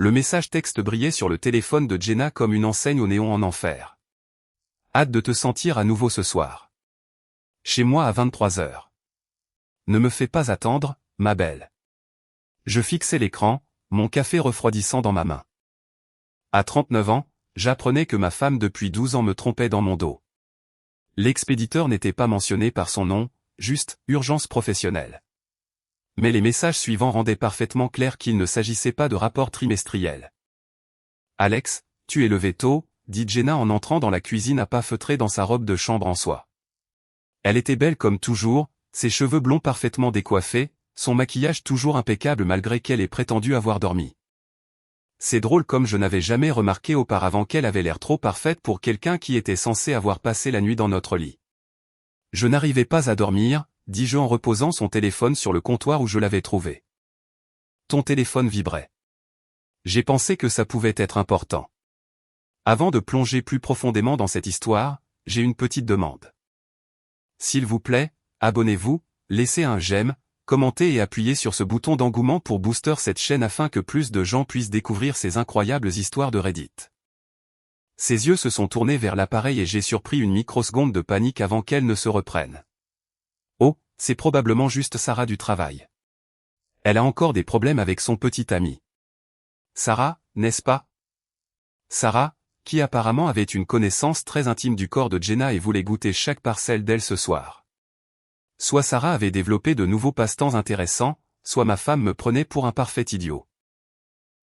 Le message texte brillait sur le téléphone de Jenna comme une enseigne au néon en enfer. Hâte de te sentir à nouveau ce soir. Chez moi à 23 heures. Ne me fais pas attendre, ma belle. Je fixais l'écran, mon café refroidissant dans ma main. À 39 ans, j'apprenais que ma femme depuis 12 ans me trompait dans mon dos. L'expéditeur n'était pas mentionné par son nom, juste « urgence professionnelle ». Mais les messages suivants rendaient parfaitement clair qu'il ne s'agissait pas de rapport trimestriel. « Alex, tu es levé tôt », dit Jenna en entrant dans la cuisine à pas feutrés dans sa robe de chambre en soie. Elle était belle comme toujours, ses cheveux blonds parfaitement décoiffés, son maquillage toujours impeccable malgré qu'elle ait prétendu avoir dormi. C'est drôle comme je n'avais jamais remarqué auparavant qu'elle avait l'air trop parfaite pour quelqu'un qui était censé avoir passé la nuit dans notre lit. Je n'arrivais pas à dormir, dis-je en reposant son téléphone sur le comptoir où je l'avais trouvé. Ton téléphone vibrait. J'ai pensé que ça pouvait être important. Avant de plonger plus profondément dans cette histoire, j'ai une petite demande. S'il vous plaît, abonnez-vous, laissez un j'aime, commentez et appuyez sur ce bouton d'engouement pour booster cette chaîne afin que plus de gens puissent découvrir ces incroyables histoires de Reddit. Ses yeux se sont tournés vers l'appareil et j'ai surpris une microseconde de panique avant qu'elle ne se reprenne. Oh, c'est probablement juste Sarah du travail. Elle a encore des problèmes avec son petit ami. Sarah, n'est-ce pas? Sarah, qui apparemment avait une connaissance très intime du corps de Jenna et voulait goûter chaque parcelle d'elle ce soir. Soit Sarah avait développé de nouveaux passe-temps intéressants, soit ma femme me prenait pour un parfait idiot.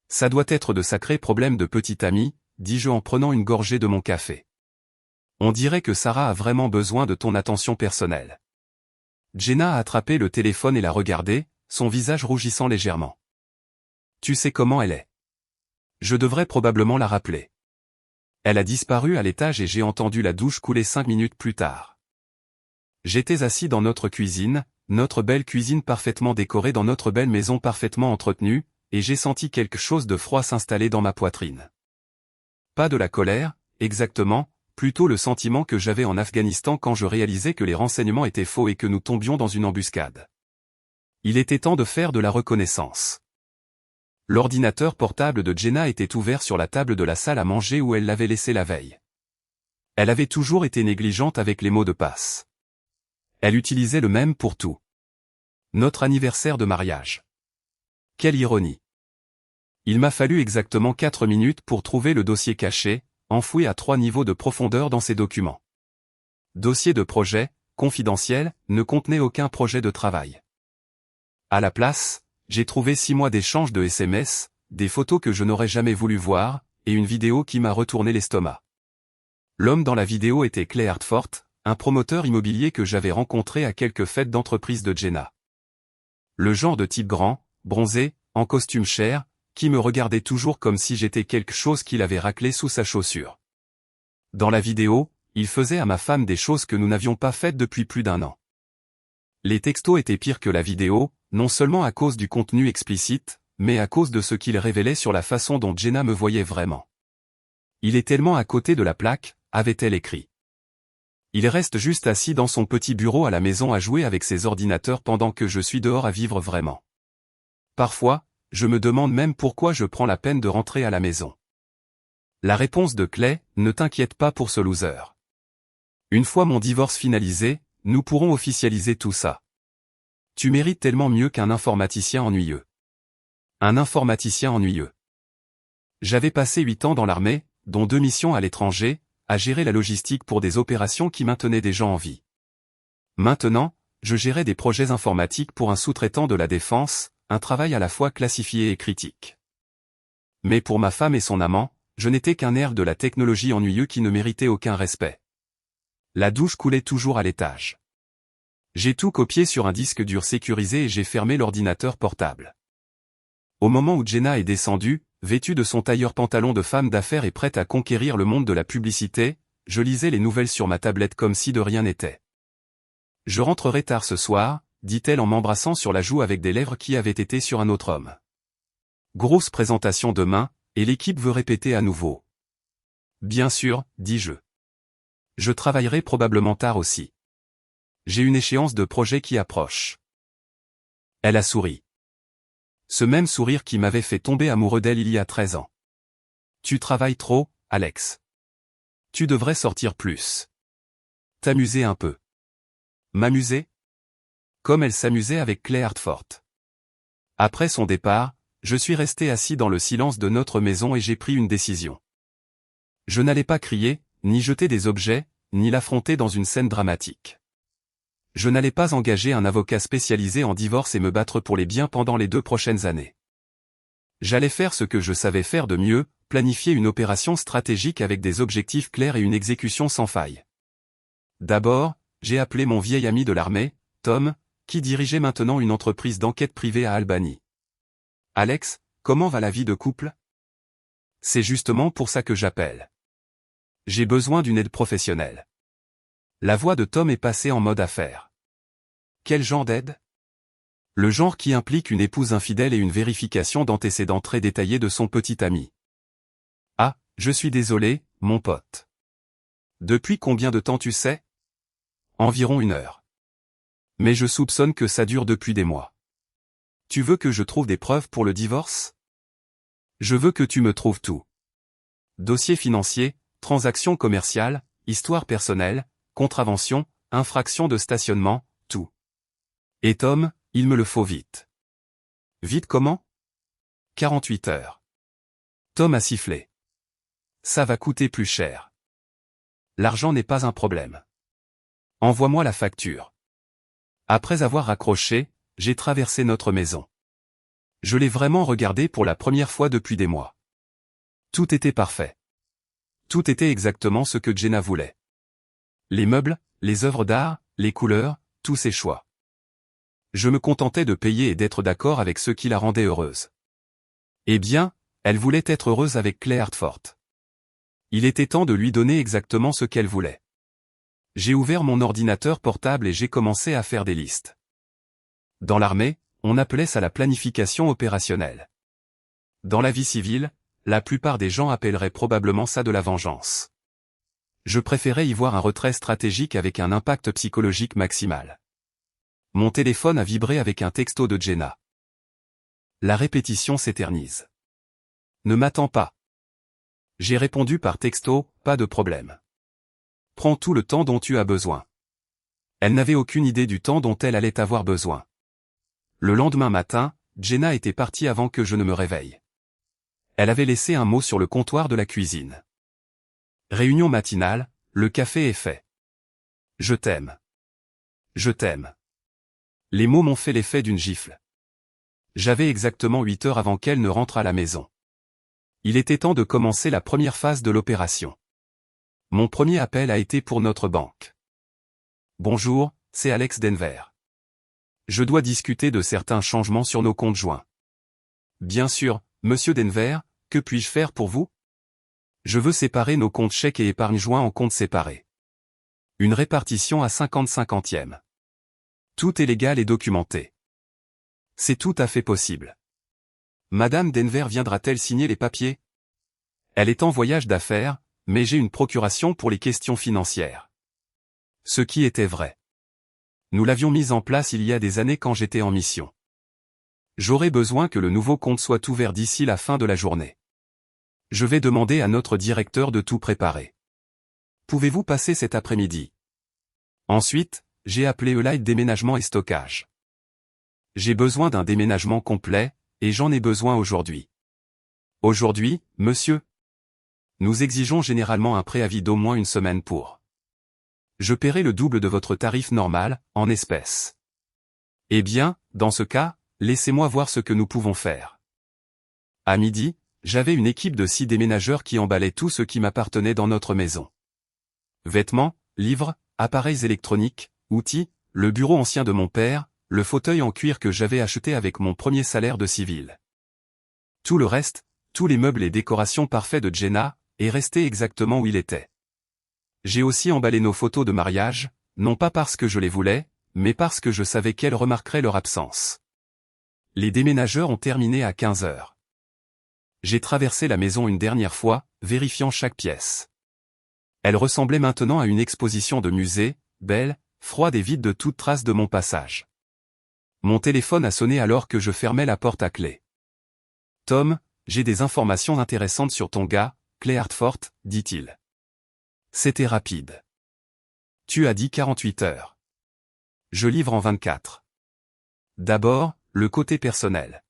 Ça doit être de sacrés problèmes de petit ami, dis-je en prenant une gorgée de mon café. On dirait que Sarah a vraiment besoin de ton attention personnelle. Jenna a attrapé le téléphone et l'a regardé, son visage rougissant légèrement. Tu sais comment elle est. Je devrais probablement la rappeler. Elle a disparu à l'étage et j'ai entendu la douche couler 5 minutes plus tard. J'étais assis dans notre cuisine, notre belle cuisine parfaitement décorée dans notre belle maison parfaitement entretenue, et j'ai senti quelque chose de froid s'installer dans ma poitrine. Pas de la colère, exactement, plutôt le sentiment que j'avais en Afghanistan quand je réalisais que les renseignements étaient faux et que nous tombions dans une embuscade. Il était temps de faire de la reconnaissance. L'ordinateur portable de Jenna était ouvert sur la table de la salle à manger où elle l'avait laissé la veille. Elle avait toujours été négligente avec les mots de passe. Elle utilisait le même pour tout. Notre anniversaire de mariage. Quelle ironie. Il m'a fallu exactement 4 minutes pour trouver le dossier caché, enfoui à 3 niveaux de profondeur dans ces documents. Dossier de projet, confidentiel, ne contenait aucun projet de travail. À la place, j'ai trouvé 6 mois d'échanges de SMS, des photos que je n'aurais jamais voulu voir, et une vidéo qui m'a retourné l'estomac. L'homme dans la vidéo était Clay Hartford, un promoteur immobilier que j'avais rencontré à quelques fêtes d'entreprise de Jenna. Le genre de type grand, bronzé, en costume cher, qui me regardait toujours comme si j'étais quelque chose qu'il avait raclé sous sa chaussure. Dans la vidéo, il faisait à ma femme des choses que nous n'avions pas faites depuis plus d'1 an. Les textos étaient pires que la vidéo, non seulement à cause du contenu explicite, mais à cause de ce qu'il révélait sur la façon dont Jenna me voyait vraiment. Il est tellement à côté de la plaque, avait-elle écrit. Il reste juste assis dans son petit bureau à la maison à jouer avec ses ordinateurs pendant que je suis dehors à vivre vraiment. Parfois, je me demande même pourquoi je prends la peine de rentrer à la maison. La réponse de Clay, ne t'inquiète pas pour ce loser. Une fois mon divorce finalisé, nous pourrons officialiser tout ça. Tu mérites tellement mieux qu'un informaticien ennuyeux. Un informaticien ennuyeux. J'avais passé 8 ans dans l'armée, dont 2 missions à l'étranger, à gérer la logistique pour des opérations qui maintenaient des gens en vie. Maintenant, je gérais des projets informatiques pour un sous-traitant de la défense, un travail à la fois classifié et critique. Mais pour ma femme et son amant, je n'étais qu'un nerf de la technologie ennuyeux qui ne méritait aucun respect. La douche coulait toujours à l'étage. J'ai tout copié sur un disque dur sécurisé et j'ai fermé l'ordinateur portable. Au moment où Jenna est descendue, vêtue de son tailleur pantalon de femme d'affaires et prête à conquérir le monde de la publicité, je lisais les nouvelles sur ma tablette comme si de rien n'était. Je rentrerai tard ce soir, dit-elle en m'embrassant sur la joue avec des lèvres qui avaient été sur un autre homme. Grosse présentation demain, et l'équipe veut répéter à nouveau. Bien sûr, dis-je. Je travaillerai probablement tard aussi. J'ai une échéance de projet qui approche. Elle a souri. Ce même sourire qui m'avait fait tomber amoureux d'elle il y a 13 ans. Tu travailles trop, Alex. Tu devrais sortir plus. T'amuser un peu. M'amuser? Comme elle s'amusait avec Clay Hartford. Après son départ, je suis resté assis dans le silence de notre maison et j'ai pris une décision. Je n'allais pas crier, ni jeter des objets, ni l'affronter dans une scène dramatique. Je n'allais pas engager un avocat spécialisé en divorce et me battre pour les biens pendant les 2 prochaines années. J'allais faire ce que je savais faire de mieux, planifier une opération stratégique avec des objectifs clairs et une exécution sans faille. D'abord, j'ai appelé mon vieil ami de l'armée, Tom, qui dirigeait maintenant une entreprise d'enquête privée à Albany. Alex, comment va la vie de couple? C'est justement pour ça que j'appelle. J'ai besoin d'une aide professionnelle. La voix de Tom est passée en mode affaire. Quel genre d'aide? Le genre qui implique une épouse infidèle et une vérification d'antécédents très détaillés de son petit ami. Ah, je suis désolé, mon pote. Depuis combien de temps tu sais? Environ 1 heure. Mais je soupçonne que ça dure depuis des mois. Tu veux que je trouve des preuves pour le divorce? Je veux que tu me trouves tout. Dossier financier, transactions commerciales, histoire personnelle, contravention, infraction de stationnement, tout. Et Tom, il me le faut vite. Vite comment? 48 heures. Tom a sifflé. Ça va coûter plus cher. L'argent n'est pas un problème. Envoie-moi la facture. Après avoir raccroché, j'ai traversé notre maison. Je l'ai vraiment regardé pour la première fois depuis des mois. Tout était parfait. Tout était exactement ce que Jenna voulait. Les meubles, les œuvres d'art, les couleurs, tous ses choix. Je me contentais de payer et d'être d'accord avec ce qui la rendait heureuse. Eh bien, elle voulait être heureuse avec Clay Hartford. Il était temps de lui donner exactement ce qu'elle voulait. J'ai ouvert mon ordinateur portable et j'ai commencé à faire des listes. Dans l'armée, on appelait ça la planification opérationnelle. Dans la vie civile, la plupart des gens appelleraient probablement ça de la vengeance. Je préférais y voir un retrait stratégique avec un impact psychologique maximal. Mon téléphone a vibré avec un texto de Jenna. La répétition s'éternise. Ne m'attends pas. J'ai répondu par texto, pas de problème. Prends tout le temps dont tu as besoin. Elle n'avait aucune idée du temps dont elle allait avoir besoin. Le lendemain matin, Jenna était partie avant que je ne me réveille. Elle avait laissé un mot sur le comptoir de la cuisine. Réunion matinale, le café est fait. Je t'aime. Je t'aime. Les mots m'ont fait l'effet d'une gifle. J'avais exactement 8 heures avant qu'elle ne rentre à la maison. Il était temps de commencer la première phase de l'opération. Mon premier appel a été pour notre banque. Bonjour, c'est Alex Denver. Je dois discuter de certains changements sur nos comptes joints. Bien sûr, monsieur Denver, que puis-je faire pour vous? Je veux séparer nos comptes chèques et épargne joints en comptes séparés. Une répartition à 50-50e. Tout est légal et documenté. C'est tout à fait possible. Madame Denver viendra-t-elle signer les papiers? Elle est en voyage d'affaires, mais j'ai une procuration pour les questions financières. Ce qui était vrai. Nous l'avions mise en place il y a des années quand j'étais en mission. J'aurai besoin que le nouveau compte soit ouvert d'ici la fin de la journée. Je vais demander à notre directeur de tout préparer. Pouvez-vous passer cet après-midi? Ensuite, j'ai appelé Elite Déménagement et Stockage. J'ai besoin d'un déménagement complet, et j'en ai besoin aujourd'hui. Aujourd'hui, monsieur? Nous exigeons généralement un préavis d'au moins 1 semaine pour. Je paierai le double de votre tarif normal, en espèces. Eh bien, dans ce cas, laissez-moi voir ce que nous pouvons faire. À midi, j'avais une équipe de 6 déménageurs qui emballaient tout ce qui m'appartenait dans notre maison. Vêtements, livres, appareils électroniques, outils, le bureau ancien de mon père, le fauteuil en cuir que j'avais acheté avec mon premier salaire de civil. Tout le reste, tous les meubles et décorations parfaits de Jenna, est resté exactement où il était. J'ai aussi emballé nos photos de mariage, non pas parce que je les voulais, mais parce que je savais qu'elles remarqueraient leur absence. Les déménageurs ont terminé à 15 heures. J'ai traversé la maison une dernière fois, vérifiant chaque pièce. Elle ressemblait maintenant à une exposition de musée, belle, froide et vide de toute trace de mon passage. Mon téléphone a sonné alors que je fermais la porte à clé. Tom, j'ai des informations intéressantes sur ton gars, Clay Hartford, dit-il. C'était rapide. Tu as dit 48 heures. Je livre en 24. D'abord, le côté personnel.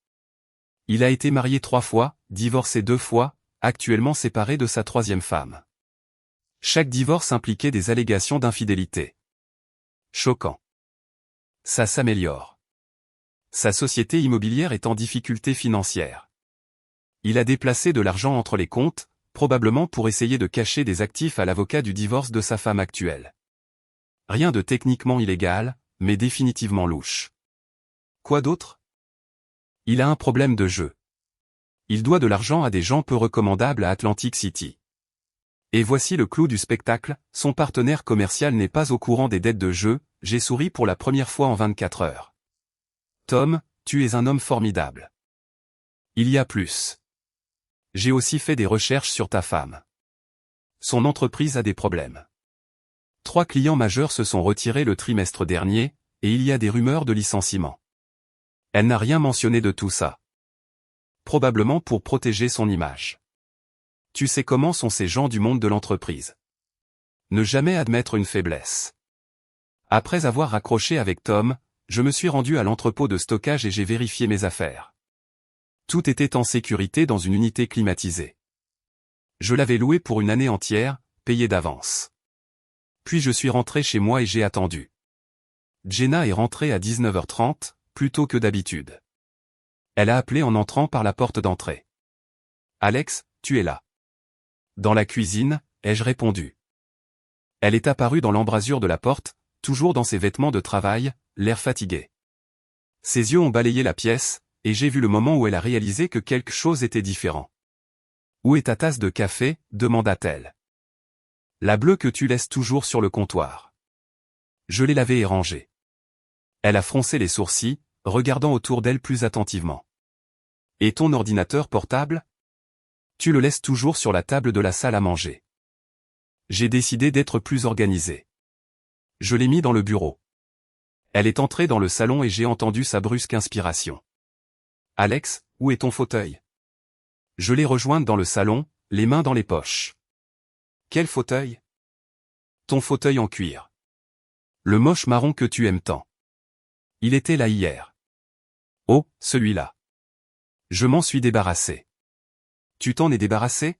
Il a été marié 3 fois, divorcé 2 fois, actuellement séparé de sa 3e femme. Chaque divorce impliquait des allégations d'infidélité. Choquant. Ça s'améliore. Sa société immobilière est en difficulté financière. Il a déplacé de l'argent entre les comptes, probablement pour essayer de cacher des actifs à l'avocat du divorce de sa femme actuelle. Rien de techniquement illégal, mais définitivement louche. Quoi d'autre? Il a un problème de jeu. Il doit de l'argent à des gens peu recommandables à Atlantic City. Et voici le clou du spectacle, son partenaire commercial n'est pas au courant des dettes de jeu, j'ai souri pour la première fois en 24 heures. Tom, tu es un homme formidable. Il y a plus. J'ai aussi fait des recherches sur ta femme. Son entreprise a des problèmes. 3 clients majeurs se sont retirés le trimestre dernier, et il y a des rumeurs de licenciement. Elle n'a rien mentionné de tout ça. Probablement pour protéger son image. Tu sais comment sont ces gens du monde de l'entreprise. Ne jamais admettre une faiblesse. Après avoir raccroché avec Tom, je me suis rendu à l'entrepôt de stockage et j'ai vérifié mes affaires. Tout était en sécurité dans une unité climatisée. Je l'avais loué pour une année entière, payé d'avance. Puis je suis rentré chez moi et j'ai attendu. Jenna est rentrée à 19h30, plus tôt que d'habitude. Elle a appelé en entrant par la porte d'entrée. Alex, tu es là. Dans la cuisine, ai-je répondu. Elle est apparue dans l'embrasure de la porte, toujours dans ses vêtements de travail, l'air fatigué. Ses yeux ont balayé la pièce, et j'ai vu le moment où elle a réalisé que quelque chose était différent. Où est ta tasse de café, demanda-t-elle. La bleue que tu laisses toujours sur le comptoir. Je l'ai lavée et rangée. Elle a froncé les sourcils, regardant autour d'elle plus attentivement. Et ton ordinateur portable? Tu le laisses toujours sur la table de la salle à manger. J'ai décidé d'être plus organisé. Je l'ai mis dans le bureau. Elle est entrée dans le salon et j'ai entendu sa brusque inspiration. Alex, où est ton fauteuil? Je l'ai rejointe dans le salon, les mains dans les poches. Quel fauteuil? Ton fauteuil en cuir. Le moche marron que tu aimes tant. Il était là hier. Oh, celui-là. Je m'en suis débarrassé. Tu t'en es débarrassé?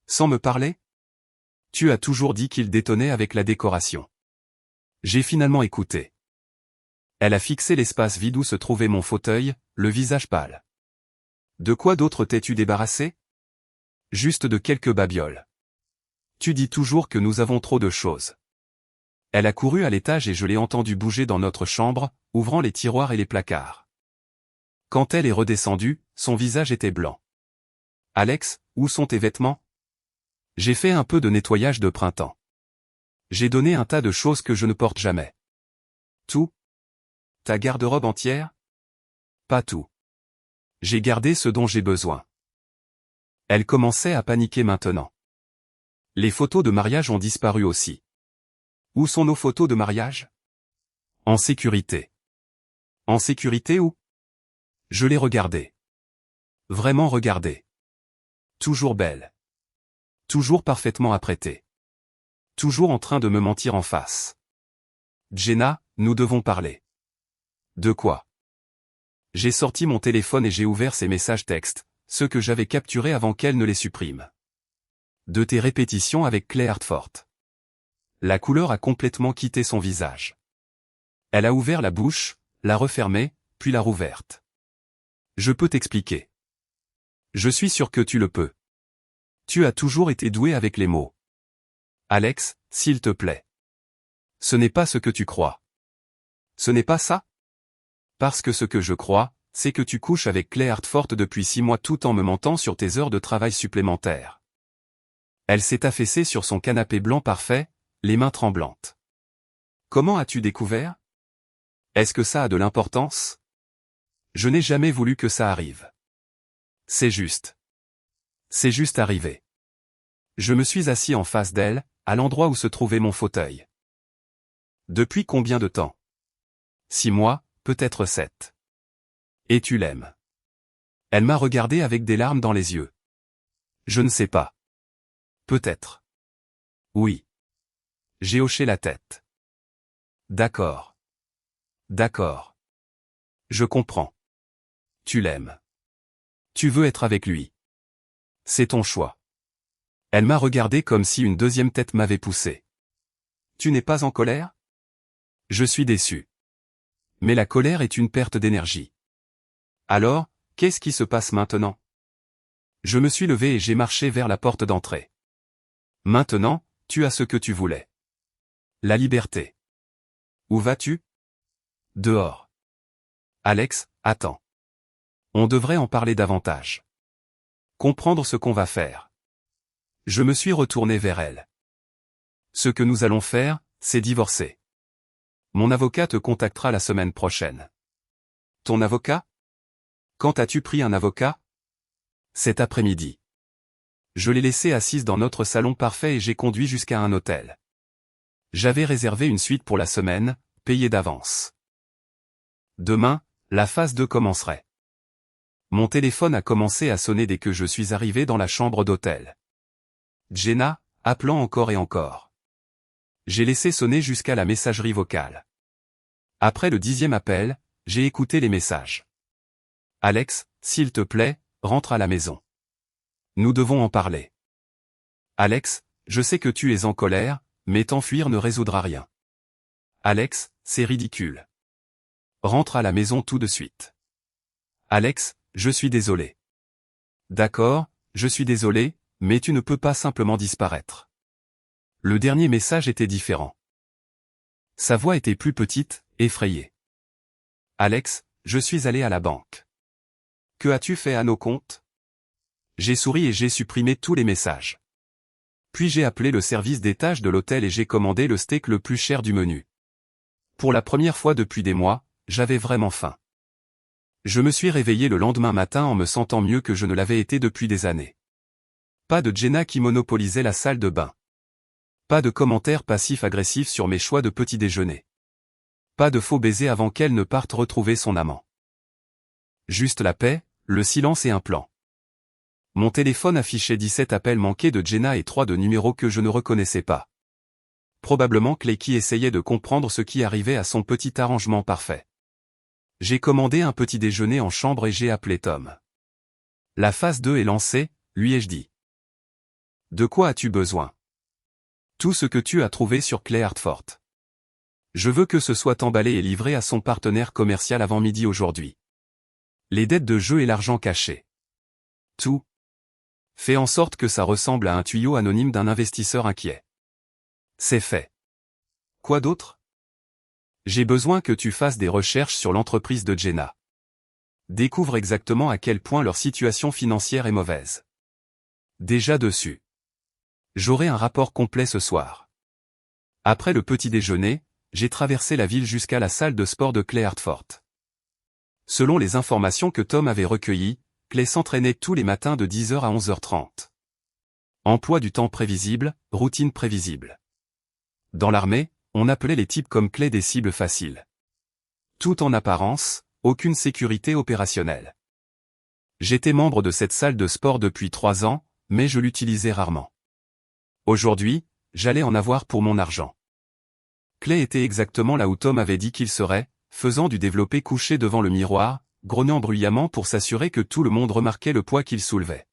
Sans me parler? Tu as toujours dit qu'il détonnait avec la décoration. J'ai finalement écouté. Elle a fixé l'espace vide où se trouvait mon fauteuil, le visage pâle. De quoi d'autre t'es-tu débarrassé? Juste de quelques babioles. Tu dis toujours que nous avons trop de choses. Elle a couru à l'étage et je l'ai entendu bouger dans notre chambre, ouvrant les tiroirs et les placards. Quand elle est redescendue, son visage était blanc. Alex, où sont tes vêtements? J'ai fait un peu de nettoyage de printemps. J'ai donné un tas de choses que je ne porte jamais. Tout? Ta garde-robe entière? Pas tout. J'ai gardé ce dont j'ai besoin. Elle commençait à paniquer maintenant. Les photos de mariage ont disparu aussi. Où sont nos photos de mariage? En sécurité. En sécurité où? Je l'ai regardée. Vraiment regardée. Toujours belle. Toujours parfaitement apprêtée. Toujours en train de me mentir en face. Jenna, nous devons parler. De quoi? J'ai sorti mon téléphone et j'ai ouvert ses messages textes, ceux que j'avais capturés avant qu'elle ne les supprime. De tes répétitions avec Clay Hartford. La couleur a complètement quitté son visage. Elle a ouvert la bouche, l'a refermée, puis l'a rouverte. Je peux t'expliquer. Je suis sûr que tu le peux. Tu as toujours été doué avec les mots. Alex, s'il te plaît. Ce n'est pas ce que tu crois. Ce n'est pas ça? Parce que ce que je crois, c'est que tu couches avec Clay Hartford depuis 6 mois tout en me mentant sur tes heures de travail supplémentaires. Elle s'est affaissée sur son canapé blanc parfait, les mains tremblantes. Comment as-tu découvert? Est-ce que ça a de l'importance? Je n'ai jamais voulu que ça arrive. C'est juste. C'est juste arrivé. Je me suis assis en face d'elle, à l'endroit où se trouvait mon fauteuil. Depuis combien de temps? 6 mois, peut-être 7. Et tu l'aimes. Elle m'a regardé avec des larmes dans les yeux. Je ne sais pas. Peut-être. Oui. J'ai hoché la tête. D'accord. D'accord. Je comprends. Tu l'aimes. Tu veux être avec lui. C'est ton choix. Elle m'a regardé comme si une deuxième tête m'avait poussé. Tu n'es pas en colère? Je suis déçu. Mais la colère est une perte d'énergie. Alors, qu'est-ce qui se passe maintenant? Je me suis levé et j'ai marché vers la porte d'entrée. Maintenant, tu as ce que tu voulais. La liberté. Où vas-tu? Dehors. Alex, attends. On devrait en parler davantage. Comprendre ce qu'on va faire. Je me suis retourné vers elle. Ce que nous allons faire, c'est divorcer. Mon avocat te contactera la semaine prochaine. Ton avocat? Quand as-tu pris un avocat? Cet après-midi. Je l'ai laissée assise dans notre salon parfait et j'ai conduit jusqu'à un hôtel. J'avais réservé une suite pour la semaine, payée d'avance. Demain, la phase 2 commencerait. Mon téléphone a commencé à sonner dès que je suis arrivé dans la chambre d'hôtel. Jenna, appelant encore et encore. J'ai laissé sonner jusqu'à la messagerie vocale. Après le 10e appel, j'ai écouté les messages. Alex, s'il te plaît, rentre à la maison. Nous devons en parler. Alex, je sais que tu es en colère, mais t'enfuir ne résoudra rien. Alex, c'est ridicule. Rentre à la maison tout de suite. Alex, je suis désolé. D'accord, je suis désolé, mais tu ne peux pas simplement disparaître. Le dernier message était différent. Sa voix était plus petite, effrayée. Alex, je suis allé à la banque. Que as-tu fait à nos comptes? J'ai souri et j'ai supprimé tous les messages. Puis j'ai appelé le service d'étage de l'hôtel et j'ai commandé le steak le plus cher du menu. Pour la première fois depuis des mois, j'avais vraiment faim. Je me suis réveillé le lendemain matin en me sentant mieux que je ne l'avais été depuis des années. Pas de Jenna qui monopolisait la salle de bain. Pas de commentaires passifs-agressifs sur mes choix de petit déjeuner. Pas de faux baisers avant qu'elle ne parte retrouver son amant. Juste la paix, le silence et un plan. Mon téléphone affichait 17 appels manqués de Jenna et 3 de numéros que je ne reconnaissais pas. Probablement Clay qui essayait de comprendre ce qui arrivait à son petit arrangement parfait. J'ai commandé un petit déjeuner en chambre et j'ai appelé Tom. La phase 2 est lancée, lui ai-je dit. De quoi as-tu besoin? Tout ce que tu as trouvé sur Clay Hartford. Je veux que ce soit emballé et livré à son partenaire commercial avant midi aujourd'hui. Les dettes de jeu et l'argent caché. Tout. Fais en sorte que ça ressemble à un tuyau anonyme d'un investisseur inquiet. C'est fait. Quoi d'autre? J'ai besoin que tu fasses des recherches sur l'entreprise de Jenna. Découvre exactement à quel point leur situation financière est mauvaise. Déjà dessus. J'aurai un rapport complet ce soir. Après le petit déjeuner, j'ai traversé la ville jusqu'à la salle de sport de Clay Hartford. Selon les informations que Tom avait recueillies, Clay s'entraînait tous les matins de 10h à 11h30. Emploi du temps prévisible, routine prévisible. Dans l'armée, on appelait les types comme Clay des cibles faciles. Tout en apparence, aucune sécurité opérationnelle. J'étais membre de cette salle de sport depuis 3 ans, mais je l'utilisais rarement. Aujourd'hui, j'allais en avoir pour mon argent. Clay était exactement là où Tom avait dit qu'il serait, faisant du développé couché devant le miroir, grognant bruyamment pour s'assurer que tout le monde remarquait le poids qu'il soulevait.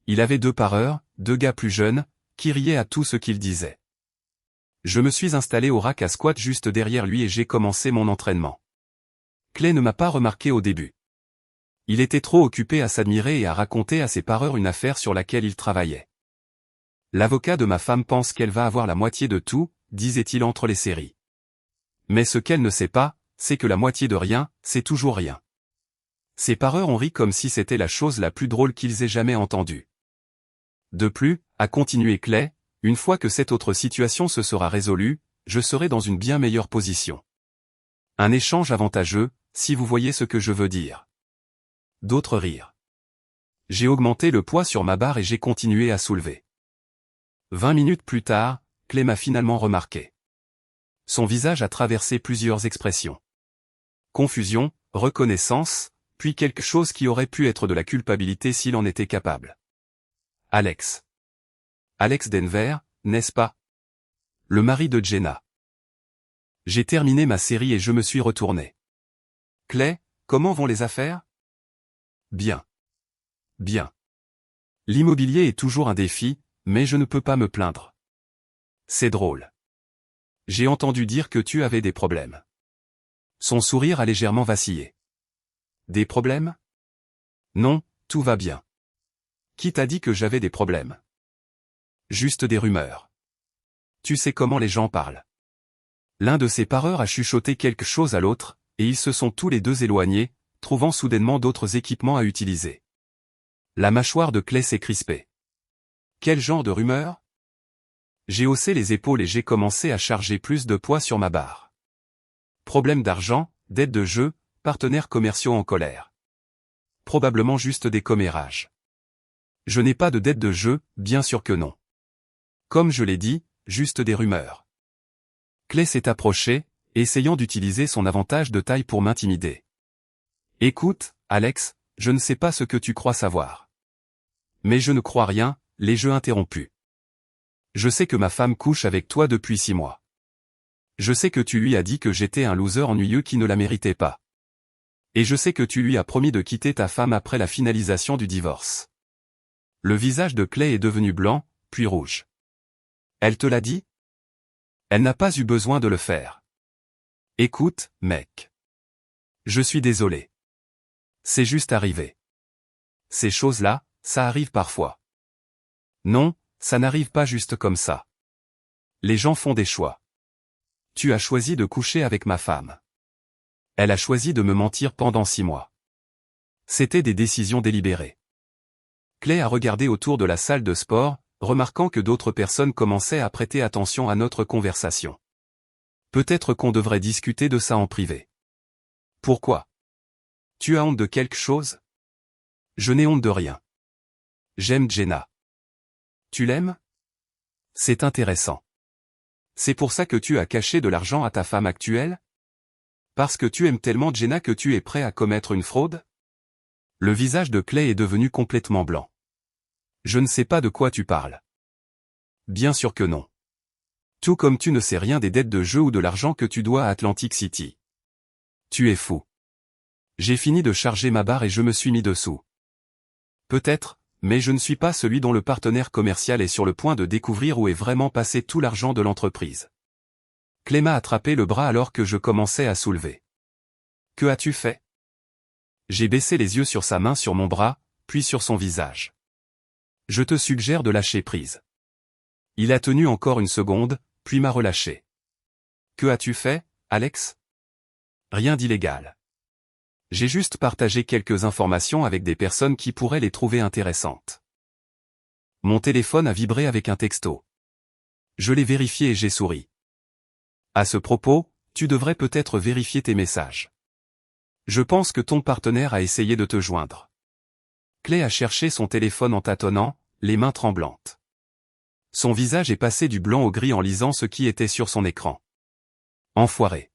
Il avait 2 pareurs, 2 gars plus jeunes, qui riaient à tout ce qu'il disait. Je me suis installé au rack à squat juste derrière lui et j'ai commencé mon entraînement. Clay ne m'a pas remarqué au début. Il était trop occupé à s'admirer et à raconter à ses pareurs une affaire sur laquelle il travaillait. L'avocat de ma femme pense qu'elle va avoir la moitié de tout, disait-il entre les séries. Mais ce qu'elle ne sait pas, c'est que la moitié de rien, c'est toujours rien. Ses pareurs ont ri comme si c'était la chose la plus drôle qu'ils aient jamais entendue. De plus, a continué Clay, une fois que cette autre situation se sera résolue, je serai dans une bien meilleure position. Un échange avantageux, si vous voyez ce que je veux dire. D'autres rirent. J'ai augmenté le poids sur ma barre et j'ai continué à soulever. 20 minutes plus tard, Clay m'a finalement remarqué. Son visage a traversé plusieurs expressions. Confusion, reconnaissance, puis quelque chose qui aurait pu être de la culpabilité s'il en était capable. Alex. Alex Denver, n'est-ce pas? Le mari de Jenna. J'ai terminé ma série et je me suis retourné. Clay, comment vont les affaires? Bien. Bien. L'immobilier est toujours un défi, mais je ne peux pas me plaindre. C'est drôle. J'ai entendu dire que tu avais des problèmes. Son sourire a légèrement vacillé. Des problèmes? Non, tout va bien. Qui t'a dit que j'avais des problèmes? Juste des rumeurs. Tu sais comment les gens parlent. L'un de ses pareurs a chuchoté quelque chose à l'autre, et ils se sont tous les deux éloignés, trouvant soudainement d'autres équipements à utiliser. La mâchoire de Clay s'est crispée. Quel genre de rumeurs? J'ai haussé les épaules et j'ai commencé à charger plus de poids sur ma barre. Problème d'argent, dette de jeu, partenaires commerciaux en colère. Probablement juste des commérages. Je n'ai pas de dette de jeu, bien sûr que non. Comme je l'ai dit, juste des rumeurs. Clay s'est approché, essayant d'utiliser son avantage de taille pour m'intimider. Écoute, Alex, je ne sais pas ce que tu crois savoir. Mais je ne crois rien, les jeux interrompus. Je sais que ma femme couche avec toi depuis 6 mois. Je sais que tu lui as dit que j'étais un loser ennuyeux qui ne la méritait pas. Et je sais que tu lui as promis de quitter ta femme après la finalisation du divorce. Le visage de Clay est devenu blanc, puis rouge. Elle te l'a dit? Elle n'a pas eu besoin de le faire. Écoute, mec. Je suis désolé. C'est juste arrivé. Ces choses-là, ça arrive parfois. Non, ça n'arrive pas juste comme ça. Les gens font des choix. Tu as choisi de coucher avec ma femme. Elle a choisi de me mentir pendant 6 mois. C'était des décisions délibérées. Clay a regardé autour de la salle de sport, remarquant que d'autres personnes commençaient à prêter attention à notre conversation. Peut-être qu'on devrait discuter de ça en privé. Pourquoi? Tu as honte de quelque chose? Je n'ai honte de rien. J'aime Jenna. Tu l'aimes? C'est intéressant. C'est pour ça que tu as caché de l'argent à ta femme actuelle? Parce que tu aimes tellement Jenna que tu es prêt à commettre une fraude? Le visage de Clay est devenu complètement blanc. Je ne sais pas de quoi tu parles. Bien sûr que non. Tout comme tu ne sais rien des dettes de jeu ou de l'argent que tu dois à Atlantic City. Tu es fou. J'ai fini de charger ma barre et je me suis mis dessous. Peut-être, mais je ne suis pas celui dont le partenaire commercial est sur le point de découvrir où est vraiment passé tout l'argent de l'entreprise. Clay m'a attrapé le bras alors que je commençais à soulever. Que as-tu fait? J'ai baissé les yeux sur sa main sur mon bras, puis sur son visage. Je te suggère de lâcher prise. Il a tenu encore une seconde, puis m'a relâché. Que as-tu fait, Alex? Rien d'illégal. J'ai juste partagé quelques informations avec des personnes qui pourraient les trouver intéressantes. Mon téléphone a vibré avec un texto. Je l'ai vérifié et j'ai souri. À ce propos, tu devrais peut-être vérifier tes messages. Je pense que ton partenaire a essayé de te joindre. Clay a cherché son téléphone en tâtonnant, les mains tremblantes. Son visage est passé du blanc au gris en lisant ce qui était sur son écran. Enfoiré.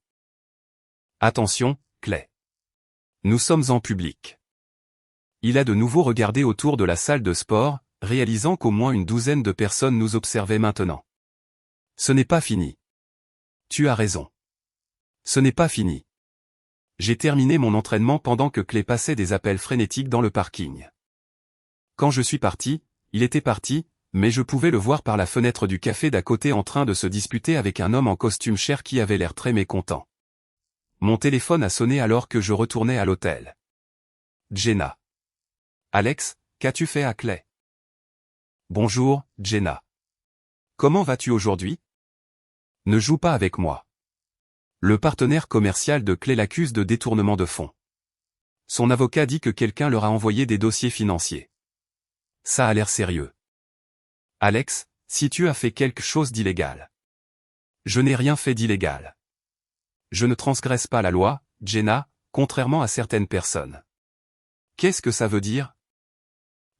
Attention, Clay. Nous sommes en public. Il a de nouveau regardé autour de la salle de sport, réalisant qu'au moins une douzaine de personnes nous observaient maintenant. Ce n'est pas fini. Tu as raison. Ce n'est pas fini. J'ai terminé mon entraînement pendant que Clay passait des appels frénétiques dans le parking. Quand je suis parti, il était parti, mais je pouvais le voir par la fenêtre du café d'à côté en train de se disputer avec un homme en costume cher qui avait l'air très mécontent. Mon téléphone a sonné alors que je retournais à l'hôtel. Jenna. Alex, qu'as-tu fait à Clay? Bonjour, Jenna. Comment vas-tu aujourd'hui? Ne joue pas avec moi. Le partenaire commercial de Clay l'accuse de détournement de fonds. Son avocat dit que quelqu'un leur a envoyé des dossiers financiers. Ça a l'air sérieux. Alex, si tu as fait quelque chose d'illégal. Je n'ai rien fait d'illégal. Je ne transgresse pas la loi, Jenna, contrairement à certaines personnes. Qu'est-ce que ça veut dire?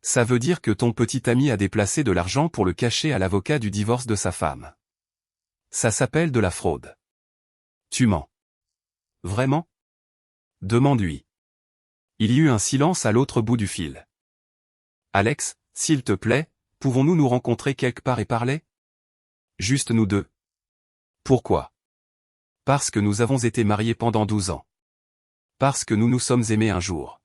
Ça veut dire que ton petit ami a déplacé de l'argent pour le cacher à l'avocat du divorce de sa femme. Ça s'appelle de la fraude. Tu mens. Vraiment? Demande-lui. Il y eut un silence à l'autre bout du fil. Alex, s'il te plaît, pouvons-nous nous rencontrer quelque part et parler? Juste nous deux. Pourquoi? Parce que nous avons été mariés pendant 12 ans. Parce que nous nous sommes aimés un jour.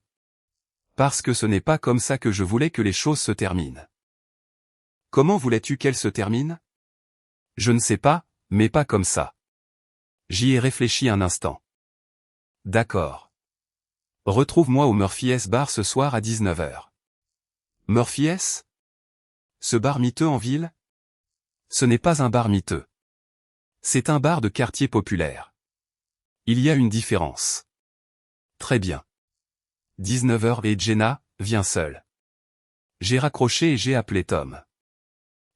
Parce que ce n'est pas comme ça que je voulais que les choses se terminent. Comment voulais-tu qu'elles se terminent? Je ne sais pas, mais pas comme ça. J'y ai réfléchi un instant. D'accord. Retrouve-moi au Murphy S Bar ce soir à 19h. Murphy S? Ce bar miteux en ville? Ce n'est pas un bar miteux. C'est un bar de quartier populaire. Il y a une différence. Très bien. 19h et Jenna, viens seule. J'ai raccroché et j'ai appelé Tom.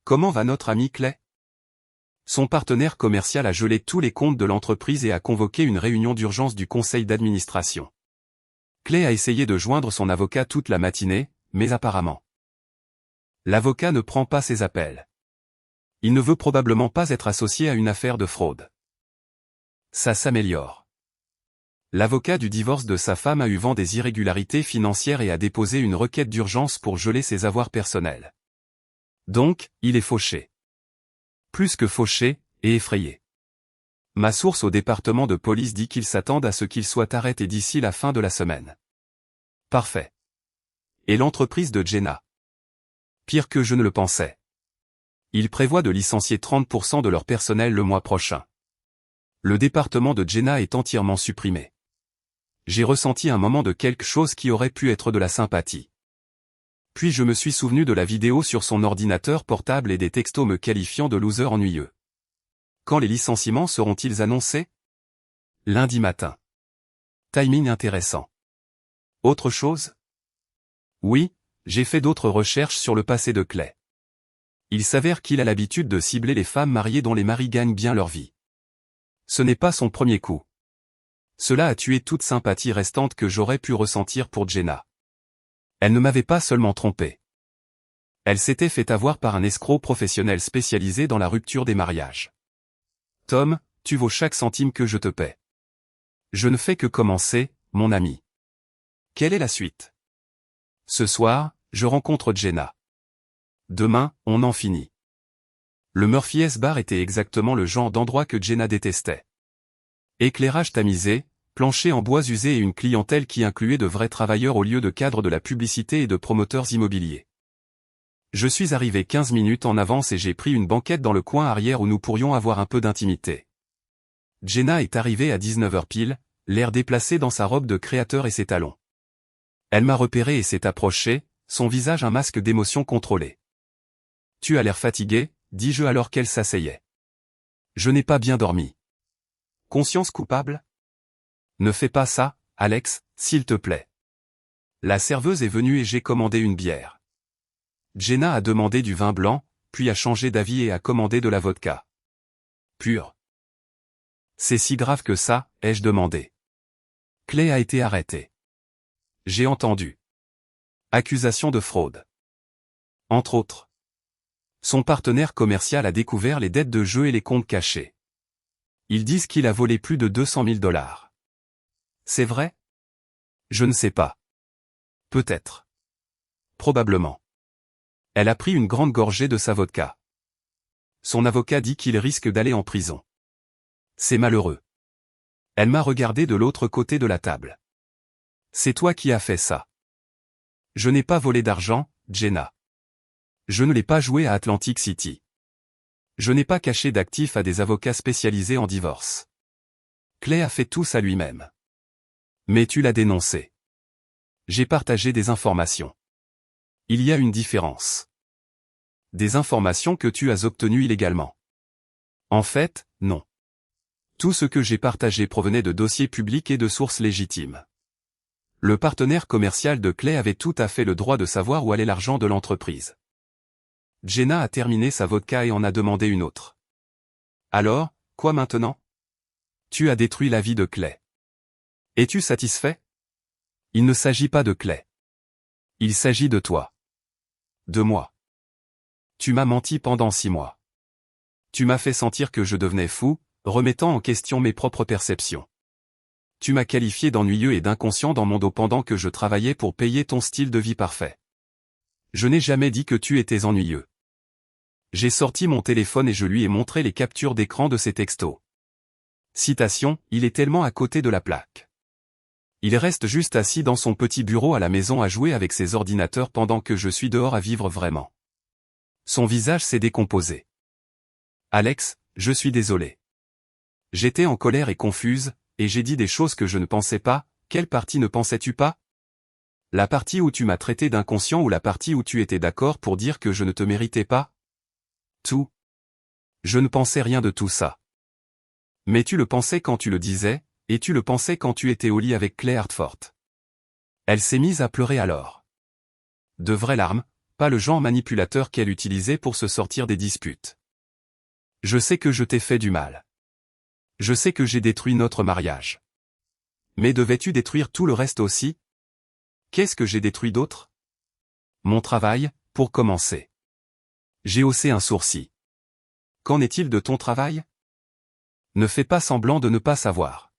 Comment va notre ami Clay? Son partenaire commercial a gelé tous les comptes de l'entreprise et a convoqué une réunion d'urgence du conseil d'administration. Clay a essayé de joindre son avocat toute la matinée, mais apparemment, l'avocat ne prend pas ses appels. Il ne veut probablement pas être associé à une affaire de fraude. Ça s'améliore. L'avocat du divorce de sa femme a eu vent des irrégularités financières et a déposé une requête d'urgence pour geler ses avoirs personnels. Donc, il est fauché. Plus que fauché, et effrayé. Ma source au département de police dit qu'ils s'attendent à ce qu'il soit arrêté d'ici la fin de la semaine. Parfait. Et l'entreprise de Jenna? Pire que je ne le pensais. Ils prévoient de licencier 30% de leur personnel le mois prochain. Le département de Jenna est entièrement supprimé. J'ai ressenti un moment de quelque chose qui aurait pu être de la sympathie. Puis je me suis souvenu de la vidéo sur son ordinateur portable et des textos me qualifiant de loser ennuyeux. Quand les licenciements seront-ils annoncés? Lundi matin. Timing intéressant. Autre chose? Oui, j'ai fait d'autres recherches sur le passé de Clay. Il s'avère qu'il a l'habitude de cibler les femmes mariées dont les maris gagnent bien leur vie. Ce n'est pas son premier coup. Cela a tué toute sympathie restante que j'aurais pu ressentir pour Jenna. Elle ne m'avait pas seulement trompé. Elle s'était fait avoir par un escroc professionnel spécialisé dans la rupture des mariages. Tom, tu vaux chaque centime que je te paie. Je ne fais que commencer, mon ami. Quelle est la suite? Ce soir, je rencontre Jenna. Demain, on en finit. Le Murphy S Bar était exactement le genre d'endroit que Jenna détestait. Éclairage tamisé, plancher en bois usé et une clientèle qui incluait de vrais travailleurs au lieu de cadres de la publicité et de promoteurs immobiliers. Je suis arrivé 15 minutes en avance et j'ai pris une banquette dans le coin arrière où nous pourrions avoir un peu d'intimité. Jenna est arrivée à 19h pile, l'air déplacé dans sa robe de créateur et ses talons. Elle m'a repéré et s'est approchée, son visage un masque d'émotion contrôlée. Tu as l'air fatigué, dis-je alors qu'elle s'asseyait. Je n'ai pas bien dormi. Conscience coupable? Ne fais pas ça, Alex, s'il te plaît. La serveuse est venue et j'ai commandé une bière. Jenna a demandé du vin blanc, puis a changé d'avis et a commandé de la vodka. Pure. C'est si grave que ça, ai-je demandé. Clay a été arrêté. J'ai entendu. Accusation de fraude. Entre autres. Son partenaire commercial a découvert les dettes de jeu et les comptes cachés. Ils disent qu'il a volé plus de 200 000 $. C'est vrai? Je ne sais pas. Peut-être. Probablement. Elle a pris une grande gorgée de sa vodka. Son avocat dit qu'il risque d'aller en prison. C'est malheureux. Elle m'a regardé de l'autre côté de la table. C'est toi qui as fait ça. Je n'ai pas volé d'argent, Jenna. Je ne l'ai pas joué à Atlantic City. Je n'ai pas caché d'actifs à des avocats spécialisés en divorce. Clay a fait tout ça lui-même. Mais tu l'as dénoncé. J'ai partagé des informations. Il y a une différence. Des informations que tu as obtenues illégalement. En fait, non. Tout ce que j'ai partagé provenait de dossiers publics et de sources légitimes. Le partenaire commercial de Clay avait tout à fait le droit de savoir où allait l'argent de l'entreprise. Jenna a terminé sa vodka et en a demandé une autre. Alors, quoi maintenant? Tu as détruit la vie de Clay. Es-tu satisfait? Il ne s'agit pas de Clay. Il s'agit de toi. De moi. Tu m'as menti pendant 6 mois. Tu m'as fait sentir que je devenais fou, remettant en question mes propres perceptions. tu m'as qualifié d'ennuyeux et d'inconscient dans mon dos pendant que je travaillais pour payer ton style de vie parfait. Je n'ai jamais dit que tu étais ennuyeux. J'ai sorti mon téléphone et je lui ai montré les captures d'écran de ses textos. Citation, il est tellement à côté de la plaque. Il reste juste assis dans son petit bureau à la maison à jouer avec ses ordinateurs pendant que je suis dehors à vivre vraiment. Son visage s'est décomposé. Alex, je suis désolé. J'étais en colère et confuse, et j'ai dit des choses que je ne pensais pas. Quelle partie ne pensais-tu pas? La partie où tu m'as traité d'inconscient ou la partie où tu étais d'accord pour dire que je ne te méritais pas? Tout. Je ne pensais rien de tout ça. Mais tu le pensais quand tu le disais, et tu le pensais quand tu étais au lit avec Claire Hartford. Elle s'est mise à pleurer alors. De vraies larmes, pas le genre manipulateur qu'elle utilisait pour se sortir des disputes. Je sais que je t'ai fait du mal. Je sais que j'ai détruit notre mariage. Mais devais-tu détruire tout le reste aussi? Qu'est-ce que j'ai détruit d'autre? Mon travail, pour commencer. J'ai haussé un sourcil. Qu'en est-il de ton travail? Ne fais pas semblant de ne pas savoir.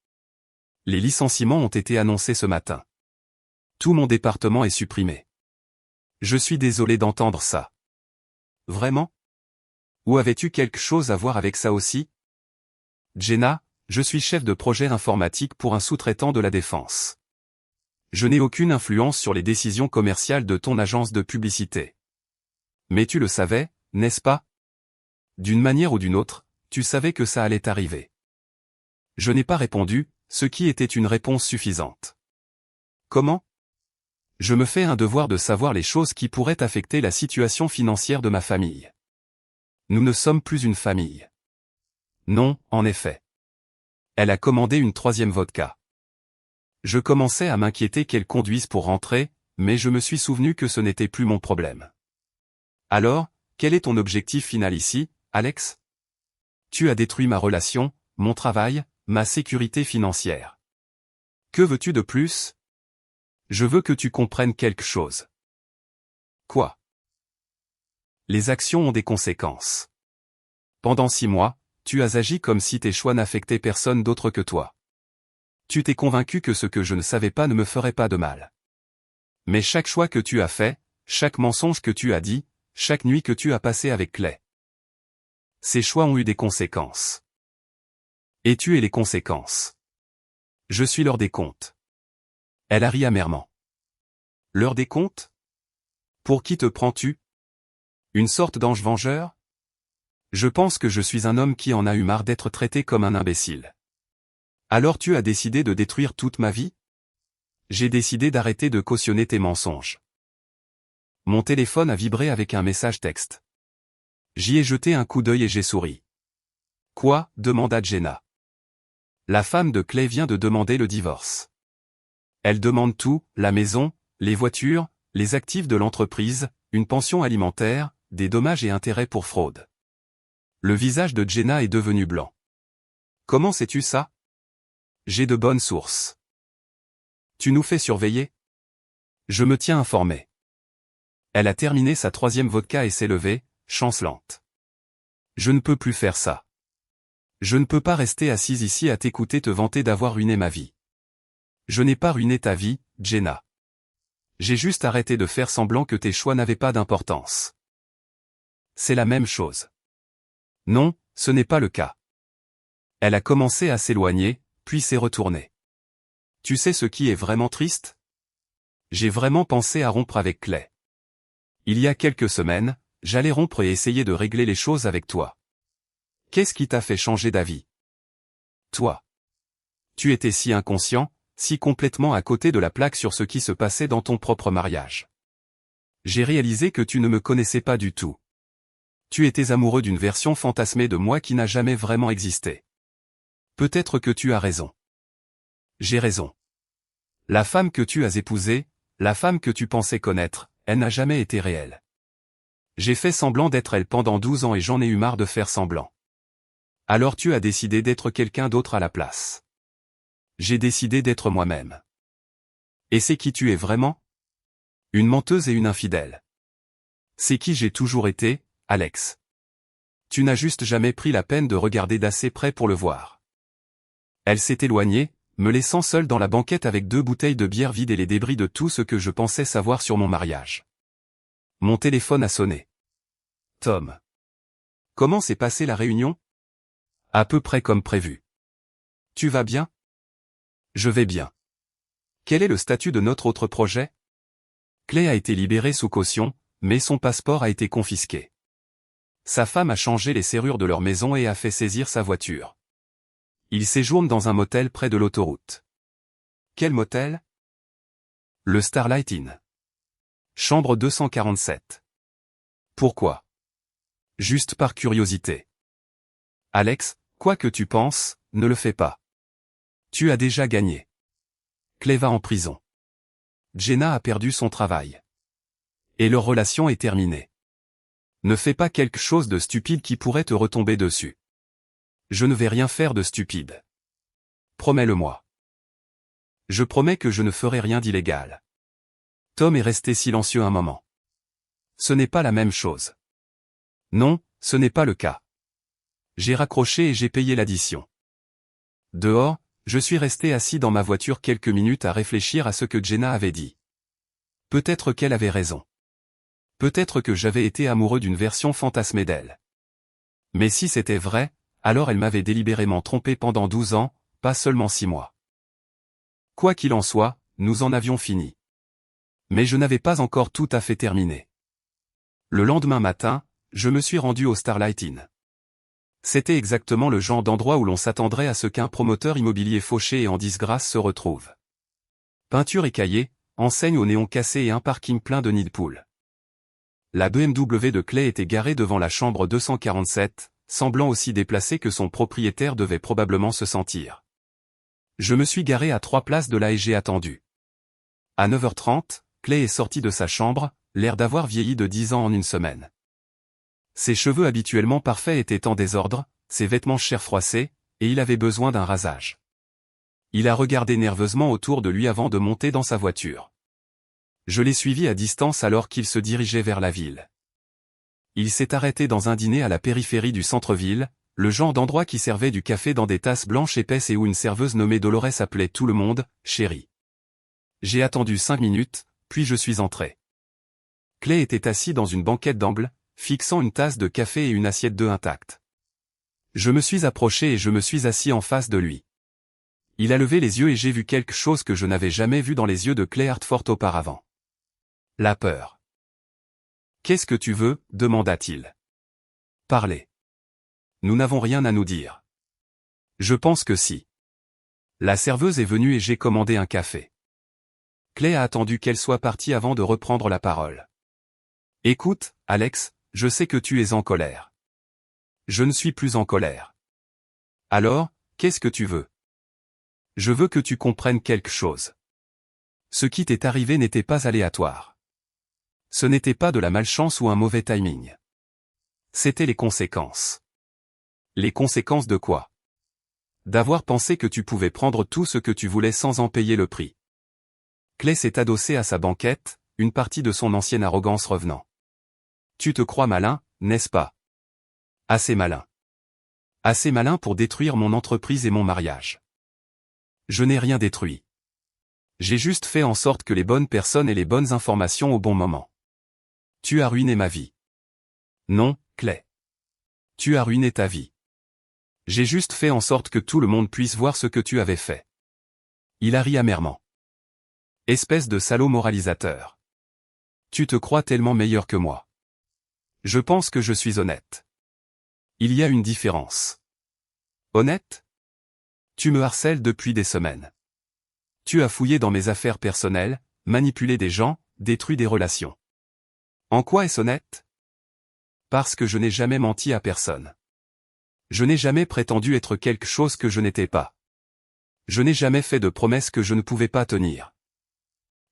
Les licenciements ont été annoncés ce matin. Tout mon département est supprimé. Je suis désolé d'entendre ça. Vraiment? Ou avais-tu quelque chose à voir avec ça aussi? Jenna, je suis chef de projet informatique pour un sous-traitant de la défense. Je n'ai aucune influence sur les décisions commerciales de ton agence de publicité. Mais tu le savais, n'est-ce pas? D'une manière ou d'une autre, tu savais que ça allait arriver. Je n'ai pas répondu, ce qui était une réponse suffisante. Comment? Je me fais un devoir de savoir les choses qui pourraient affecter la situation financière de ma famille. Nous ne sommes plus une famille. Non, en effet. Elle a commandé une 3e vodka. Je commençais à m'inquiéter qu'elle conduise pour rentrer, mais je me suis souvenu que ce n'était plus mon problème. Alors, quel est ton objectif final ici, Alex? Tu as détruit ma relation, mon travail, ma sécurité financière. Que veux-tu de plus? Je veux que tu comprennes quelque chose. Quoi? Les actions ont des conséquences. Pendant 6 mois, tu as agi comme si tes choix n'affectaient personne d'autre que toi. Tu t'es convaincu que ce que je ne savais pas ne me ferait pas de mal. Mais chaque choix que tu as fait, chaque mensonge que tu as dit, chaque nuit que tu as passée avec Clay. Ces choix ont eu des conséquences. Et tu es les conséquences. Je suis l'heure des comptes. Elle a ri amèrement. L'heure des comptes? Pour qui te prends-tu? Une sorte d'ange vengeur? Je pense que je suis un homme qui en a eu marre d'être traité comme un imbécile. Alors tu as décidé de détruire toute ma vie? J'ai décidé d'arrêter de cautionner tes mensonges. Mon téléphone a vibré avec un message texte. J'y ai jeté un coup d'œil et j'ai souri. Quoi? Demanda Jenna. La femme de Clay vient de demander le divorce. Elle demande tout, la maison, les voitures, les actifs de l'entreprise, une pension alimentaire, des dommages et intérêts pour fraude. Le visage de Jenna est devenu blanc. Comment sais-tu ça? J'ai de bonnes sources. Tu nous fais surveiller? Je me tiens informé. Elle a terminé sa 3e vodka et s'est levée, chancelante. Je ne peux plus faire ça. Je ne peux pas rester assise ici à t'écouter te vanter d'avoir ruiné ma vie. Je n'ai pas ruiné ta vie, Jenna. J'ai juste arrêté de faire semblant que tes choix n'avaient pas d'importance. C'est la même chose. Non, ce n'est pas le cas. Elle a commencé à s'éloigner, puis s'est retournée. Tu sais ce qui est vraiment triste? J'ai vraiment pensé à rompre avec Clay. Il y a quelques semaines, j'allais rompre et essayer de régler les choses avec toi. Qu'est-ce qui t'a fait changer d'avis? Toi. Tu étais si inconscient, si complètement à côté de la plaque sur ce qui se passait dans ton propre mariage. J'ai réalisé que tu ne me connaissais pas du tout. Tu étais amoureux d'une version fantasmée de moi qui n'a jamais vraiment existé. Peut-être que tu as raison. J'ai raison. La femme que tu as épousée, la femme que tu pensais connaître, elle n'a jamais été réelle. J'ai fait semblant d'être elle pendant 12 ans et j'en ai eu marre de faire semblant. Alors tu as décidé d'être quelqu'un d'autre à la place. J'ai décidé d'être moi-même. Et c'est qui tu es vraiment? Une menteuse et une infidèle. C'est qui j'ai toujours été, Alex. Tu n'as juste jamais pris la peine de regarder d'assez près pour le voir. Elle s'est éloignée, me laissant seul dans la banquette avec 2 bouteilles de bière vides et les débris de tout ce que je pensais savoir sur mon mariage. Mon téléphone a sonné. Tom. Comment s'est passée la réunion? À peu près comme prévu. Tu vas bien? Je vais bien. Quel est le statut de notre autre projet? Clay a été libéré sous caution, mais son passeport a été confisqué. Sa femme a changé les serrures de leur maison et a fait saisir sa voiture. Il séjourne dans un motel près de l'autoroute. Quel motel? Le Starlight Inn. Chambre 247. Pourquoi? Juste par curiosité. Alex, quoi que tu penses, ne le fais pas. Tu as déjà gagné. Clay va en prison. Jenna a perdu son travail. Et leur relation est terminée. Ne fais pas quelque chose de stupide qui pourrait te retomber dessus. Je ne vais rien faire de stupide. Promets-le-moi. Je promets que je ne ferai rien d'illégal. Tom est resté silencieux un moment. Ce n'est pas la même chose. Non, ce n'est pas le cas. J'ai raccroché et j'ai payé l'addition. Dehors, je suis resté assis dans ma voiture quelques minutes à réfléchir à ce que Jenna avait dit. Peut-être qu'elle avait raison. Peut-être que j'avais été amoureux d'une version fantasmée d'elle. Mais si c'était vrai, alors elle m'avait délibérément trompé pendant 12 ans, pas seulement 6 mois. Quoi qu'il en soit, nous en avions fini. Mais je n'avais pas encore tout à fait terminé. Le lendemain matin, je me suis rendu au Starlight Inn. C'était exactement le genre d'endroit où l'on s'attendrait à ce qu'un promoteur immobilier fauché et en disgrâce se retrouve. Peinture écaillée, enseigne au néon cassé et un parking plein de nids de poules. La BMW de Clay était garée devant la chambre 247, semblant aussi déplacée que son propriétaire devait probablement se sentir. Je me suis garé à 3 places de là et j'ai attendu. À 9h30, Clay est sorti de sa chambre, l'air d'avoir vieilli de 10 ans en une semaine. Ses cheveux habituellement parfaits étaient en désordre, ses vêtements chair froissés, et il avait besoin d'un rasage. Il a regardé nerveusement autour de lui avant de monter dans sa voiture. Je l'ai suivi à distance alors qu'il se dirigeait vers la ville. Il s'est arrêté dans un dîner à la périphérie du centre-ville, le genre d'endroit qui servait du café dans des tasses blanches épaisses et où une serveuse nommée Dolores appelait tout le monde « chérie ». J'ai attendu 5 minutes, puis je suis entré. Clay était assis dans une banquette d'angle, fixant une tasse de café et une assiette d'œufs intacte. Je me suis approché et je me suis assis en face de lui. Il a levé les yeux et j'ai vu quelque chose que je n'avais jamais vu dans les yeux de Clay Hartford auparavant. La peur. « Qu'est-ce que tu veux ?» demanda-t-il. « Parlez. Nous n'avons rien à nous dire. » Je pense que si. La serveuse est venue et j'ai commandé un café. Clay a attendu qu'elle soit partie avant de reprendre la parole. « Écoute, Alex, je sais que tu es en colère. Je ne suis plus en colère. Alors, qu'est-ce que tu veux? Je veux que tu comprennes quelque chose. Ce qui t'est arrivé n'était pas aléatoire. Ce n'était pas de la malchance ou un mauvais timing. C'était les conséquences. Les conséquences de quoi? D'avoir pensé que tu pouvais prendre tout ce que tu voulais sans en payer le prix. Clay s'est adossé à sa banquette, une partie de son ancienne arrogance revenant. Tu te crois malin, n'est-ce pas? Assez malin. Assez malin pour détruire mon entreprise et mon mariage. Je n'ai rien détruit. J'ai juste fait en sorte que les bonnes personnes aient les bonnes informations au bon moment. Tu as ruiné ma vie. Non, Clay. Tu as ruiné ta vie. J'ai juste fait en sorte que tout le monde puisse voir ce que tu avais fait. Il a ri amèrement. Espèce de salaud moralisateur. Tu te crois tellement meilleur que moi. Je pense que je suis honnête. Il y a une différence. Honnête? Tu me harcèles depuis des semaines. Tu as fouillé dans mes affaires personnelles, manipulé des gens, détruit des relations. En quoi est-ce honnête? Parce que je n'ai jamais menti à personne. Je n'ai jamais prétendu être quelque chose que je n'étais pas. Je n'ai jamais fait de promesses que je ne pouvais pas tenir.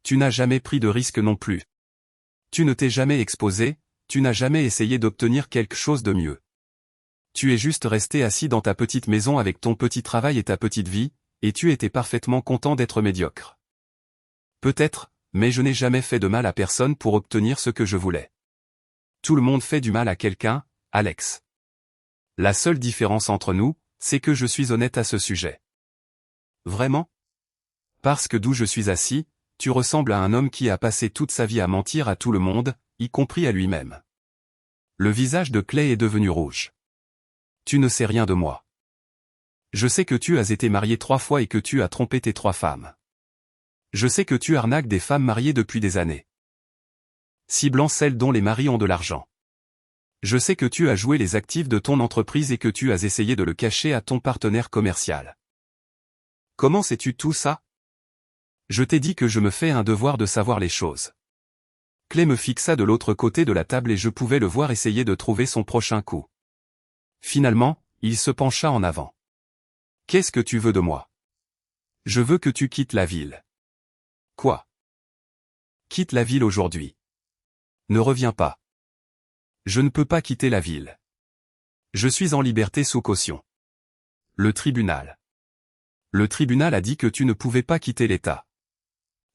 Tu n'as jamais pris de risques non plus. Tu ne t'es jamais exposé, tu n'as jamais essayé d'obtenir quelque chose de mieux. Tu es juste resté assis dans ta petite maison avec ton petit travail et ta petite vie, et tu étais parfaitement content d'être médiocre. Peut-être, mais je n'ai jamais fait de mal à personne pour obtenir ce que je voulais. Tout le monde fait du mal à quelqu'un, Alex. La seule différence entre nous, c'est que je suis honnête à ce sujet. Vraiment? Parce que d'où je suis assis, tu ressembles à un homme qui a passé toute sa vie à mentir à tout le monde, y compris à lui-même. Le visage de Clay est devenu rouge. Tu ne sais rien de moi. Je sais que tu as été marié 3 fois et que tu as trompé tes 3 femmes. Je sais que tu arnaques des femmes mariées depuis des années. Ciblant celles dont les maris ont de l'argent. Je sais que tu as joué les actifs de ton entreprise et que tu as essayé de le cacher à ton partenaire commercial. Comment sais-tu tout ça? Je t'ai dit que je me fais un devoir de savoir les choses. Clay me fixa de l'autre côté de la table et je pouvais le voir essayer de trouver son prochain coup. Finalement, il se pencha en avant. Qu'est-ce que tu veux de moi? Je veux que tu quittes la ville. Quoi? Quitte la ville aujourd'hui. Ne reviens pas. Je ne peux pas quitter la ville. Je suis en liberté sous caution. Le tribunal. Le tribunal a dit que tu ne pouvais pas quitter l'État.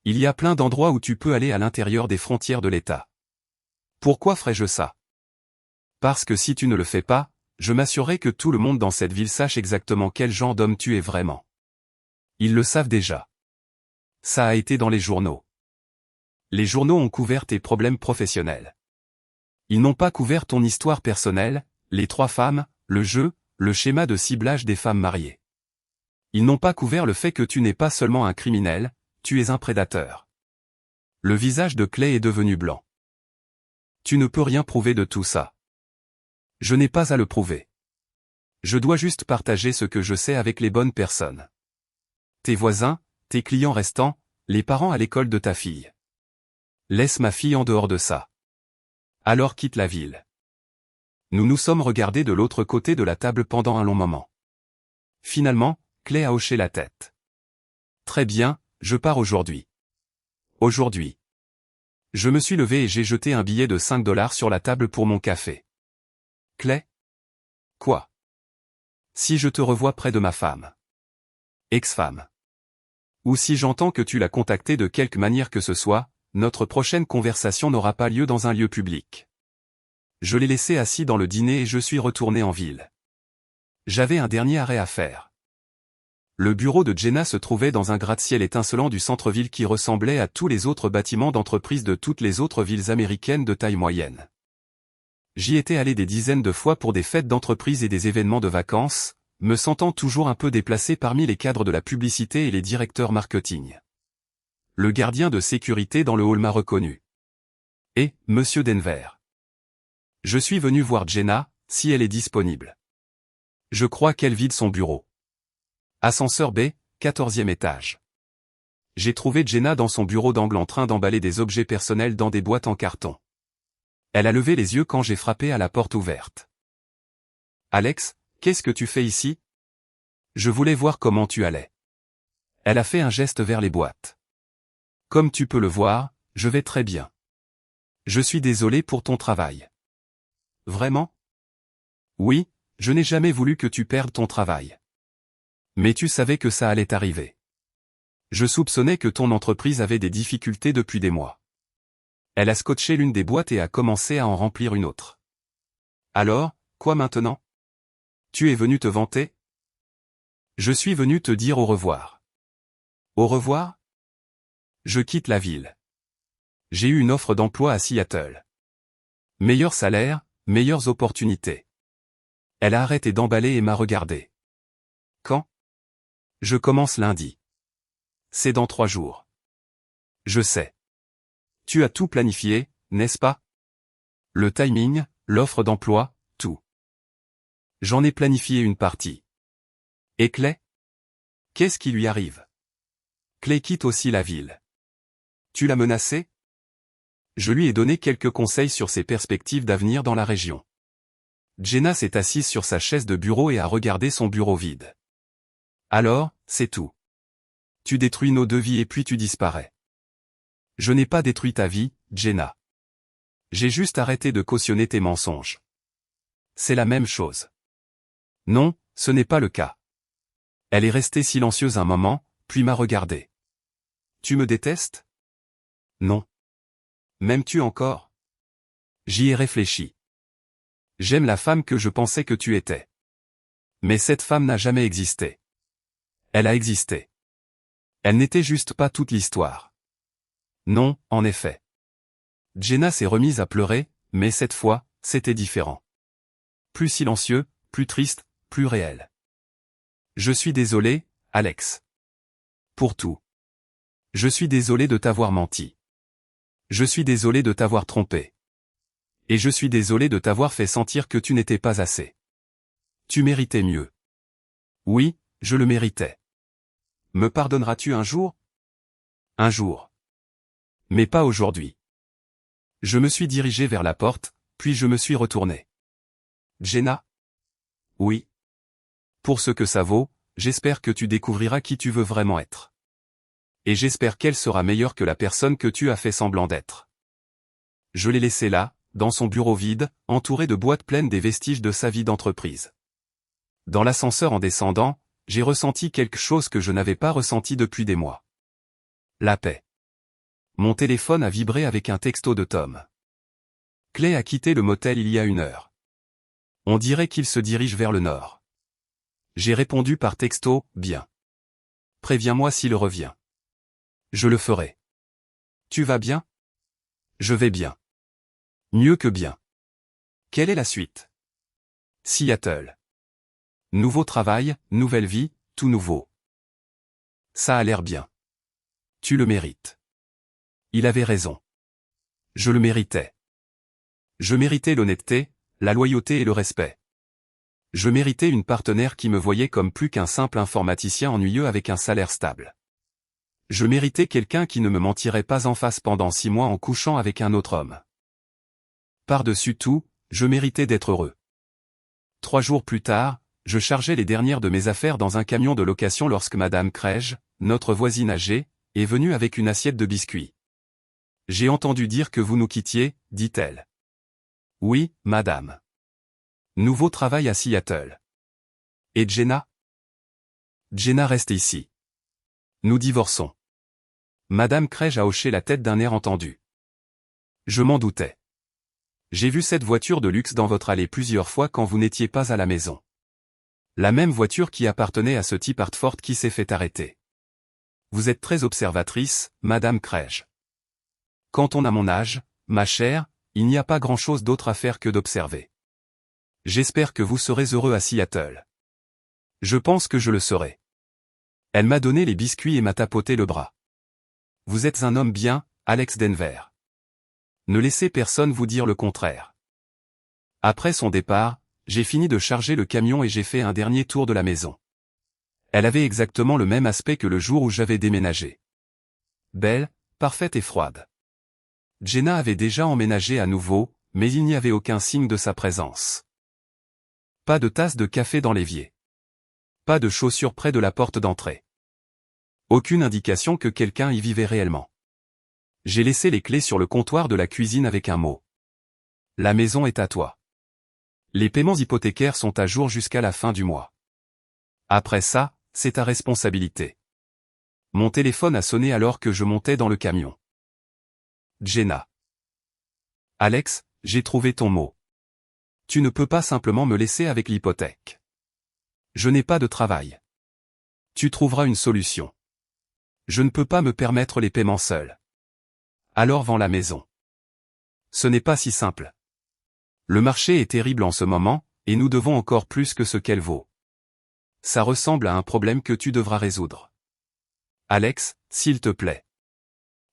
Il y a plein d'endroits où tu peux aller à l'intérieur des frontières de l'État. Pourquoi ferais-je ça? Parce que si tu ne le fais pas, je m'assurerai que tout le monde dans cette ville sache exactement quel genre d'homme tu es vraiment. Ils le savent déjà. Ça a été dans les journaux. Les journaux ont couvert tes problèmes professionnels. Ils n'ont pas couvert ton histoire personnelle, les 3 femmes, le jeu, le schéma de ciblage des femmes mariées. Ils n'ont pas couvert le fait que tu n'es pas seulement un criminel, tu es un prédateur. Le visage de Clay est devenu blanc. Tu ne peux rien prouver de tout ça. Je n'ai pas à le prouver. Je dois juste partager ce que je sais avec les bonnes personnes. Tes voisins, tes clients restants, les parents à l'école de ta fille. Laisse ma fille en dehors de ça. Alors quitte la ville. Nous nous sommes regardés de l'autre côté de la table pendant un long moment. Finalement, Clay a hoché la tête. Très bien, je pars aujourd'hui. Aujourd'hui. Je me suis levé et j'ai jeté un billet de 5 $ sur la table pour mon café. Clay? Quoi? Si je te revois près de ma femme. Ex-femme. Ou si j'entends que tu l'as contactée de quelque manière que ce soit, notre prochaine conversation n'aura pas lieu dans un lieu public. Je l'ai laissé assis dans le dîner et je suis retourné en ville. J'avais un dernier arrêt à faire. Le bureau de Jenna se trouvait dans un gratte-ciel étincelant du centre-ville qui ressemblait à tous les autres bâtiments d'entreprise de toutes les autres villes américaines de taille moyenne. J'y étais allé des dizaines de fois pour des fêtes d'entreprise et des événements de vacances, me sentant toujours un peu déplacé parmi les cadres de la publicité et les directeurs marketing. Le gardien de sécurité dans le hall m'a reconnu. Et, Monsieur Denver. Je suis venu voir Jenna, si elle est disponible. Je crois qu'elle vide son bureau. Ascenseur B, 14e étage. J'ai trouvé Jenna dans son bureau d'angle en train d'emballer des objets personnels dans des boîtes en carton. Elle a levé les yeux quand j'ai frappé à la porte ouverte. Alex, qu'est-ce que tu fais ici? Je voulais voir comment tu allais. Elle a fait un geste vers les boîtes. Comme tu peux le voir, je vais très bien. Je suis désolé pour ton travail. Vraiment? Oui, je n'ai jamais voulu que tu perdes ton travail. Mais tu savais que ça allait arriver. Je soupçonnais que ton entreprise avait des difficultés depuis des mois. Elle a scotché l'une des boîtes et a commencé à en remplir une autre. Alors, quoi maintenant? Tu es venu te vanter? Je suis venu te dire au revoir. Au revoir? Je quitte la ville. J'ai eu une offre d'emploi à Seattle. Meilleur salaire, meilleures opportunités. Elle a arrêté d'emballer et m'a regardé. Quand? Je commence lundi. C'est dans 3 jours. Je sais. Tu as tout planifié, n'est-ce pas? Le timing, l'offre d'emploi, tout. J'en ai planifié une partie. Et Clay? Qu'est-ce qui lui arrive? Clay quitte aussi la ville. Tu l'as menacé? Je lui ai donné quelques conseils sur ses perspectives d'avenir dans la région. Jenna s'est assise sur sa chaise de bureau et a regardé son bureau vide. Alors, c'est tout. Tu détruis nos 2 vies et puis tu disparais. Je n'ai pas détruit ta vie, Jenna. J'ai juste arrêté de cautionner tes mensonges. C'est la même chose. Non, ce n'est pas le cas. Elle est restée silencieuse un moment, puis m'a regardé. Tu me détestes? Non. M'aimes-tu encore? J'y ai réfléchi. J'aime la femme que je pensais que tu étais. Mais cette femme n'a jamais existé. Elle a existé. Elle n'était juste pas toute l'histoire. Non, en effet. Jenna s'est remise à pleurer, mais cette fois, c'était différent. Plus silencieux, plus triste, plus réel. Je suis désolé, Alex. Pour tout. Je suis désolé de t'avoir menti. Je suis désolé de t'avoir trompé. Et je suis désolé de t'avoir fait sentir que tu n'étais pas assez. Tu méritais mieux. Oui, je le méritais. Me pardonneras-tu un jour? Un jour. Mais pas aujourd'hui. Je me suis dirigé vers la porte, puis je me suis retourné. Jenna? Oui. Pour ce que ça vaut, j'espère que tu découvriras qui tu veux vraiment être. Et j'espère qu'elle sera meilleure que la personne que tu as fait semblant d'être. Je l'ai laissée là, dans son bureau vide, entouré de boîtes pleines des vestiges de sa vie d'entreprise. Dans l'ascenseur en descendant, j'ai ressenti quelque chose que je n'avais pas ressenti depuis des mois. La paix. Mon téléphone a vibré avec un texto de Tom. Clay a quitté le motel il y a 1 heure. On dirait qu'il se dirige vers le nord. J'ai répondu par texto, bien. Préviens-moi s'il revient. Je le ferai. Tu vas bien? Je vais bien. Mieux que bien. Quelle est la suite? Seattle. Nouveau travail, nouvelle vie, tout nouveau. Ça a l'air bien. Tu le mérites. Il avait raison. Je le méritais. Je méritais l'honnêteté, la loyauté et le respect. Je méritais une partenaire qui me voyait comme plus qu'un simple informaticien ennuyeux avec un salaire stable. Je méritais quelqu'un qui ne me mentirait pas en face pendant 6 mois en couchant avec un autre homme. Par-dessus tout, je méritais d'être heureux. 3 jours plus tard, je chargeais les dernières de mes affaires dans un camion de location lorsque Madame Craig, notre voisine âgée, est venue avec une assiette de biscuits. J'ai entendu dire que vous nous quittiez, dit-elle. Oui, madame. Nouveau travail à Seattle. Et Jenna? Jenna reste ici. Nous divorçons. Madame Craig a hoché la tête d'un air entendu. Je m'en doutais. J'ai vu cette voiture de luxe dans votre allée plusieurs fois quand vous n'étiez pas à la maison. La même voiture qui appartenait à ce type Hartford qui s'est fait arrêter. Vous êtes très observatrice, Madame Craig. Quand on a mon âge, ma chère, il n'y a pas grand-chose d'autre à faire que d'observer. J'espère que vous serez heureux à Seattle. Je pense que je le serai. Elle m'a donné les biscuits et m'a tapoté le bras. Vous êtes un homme bien, Alex Denver. Ne laissez personne vous dire le contraire. Après son départ, j'ai fini de charger le camion et j'ai fait un dernier tour de la maison. Elle avait exactement le même aspect que le jour où j'avais déménagé. Belle, parfaite et froide. Jenna avait déjà emménagé à nouveau, mais il n'y avait aucun signe de sa présence. Pas de tasse de café dans l'évier. Pas de chaussures près de la porte d'entrée. Aucune indication que quelqu'un y vivait réellement. J'ai laissé les clés sur le comptoir de la cuisine avec un mot. La maison est à toi. Les paiements hypothécaires sont à jour jusqu'à la fin du mois. Après ça, c'est ta responsabilité. Mon téléphone a sonné alors que je montais dans le camion. Jenna. Alex, j'ai trouvé ton mot. Tu ne peux pas simplement me laisser avec l'hypothèque. Je n'ai pas de travail. Tu trouveras une solution. Je ne peux pas me permettre les paiements seuls. Alors vends la maison. Ce n'est pas si simple. Le marché est terrible en ce moment, et nous devons encore plus que ce qu'elle vaut. Ça ressemble à un problème que tu devras résoudre. Alex, s'il te plaît.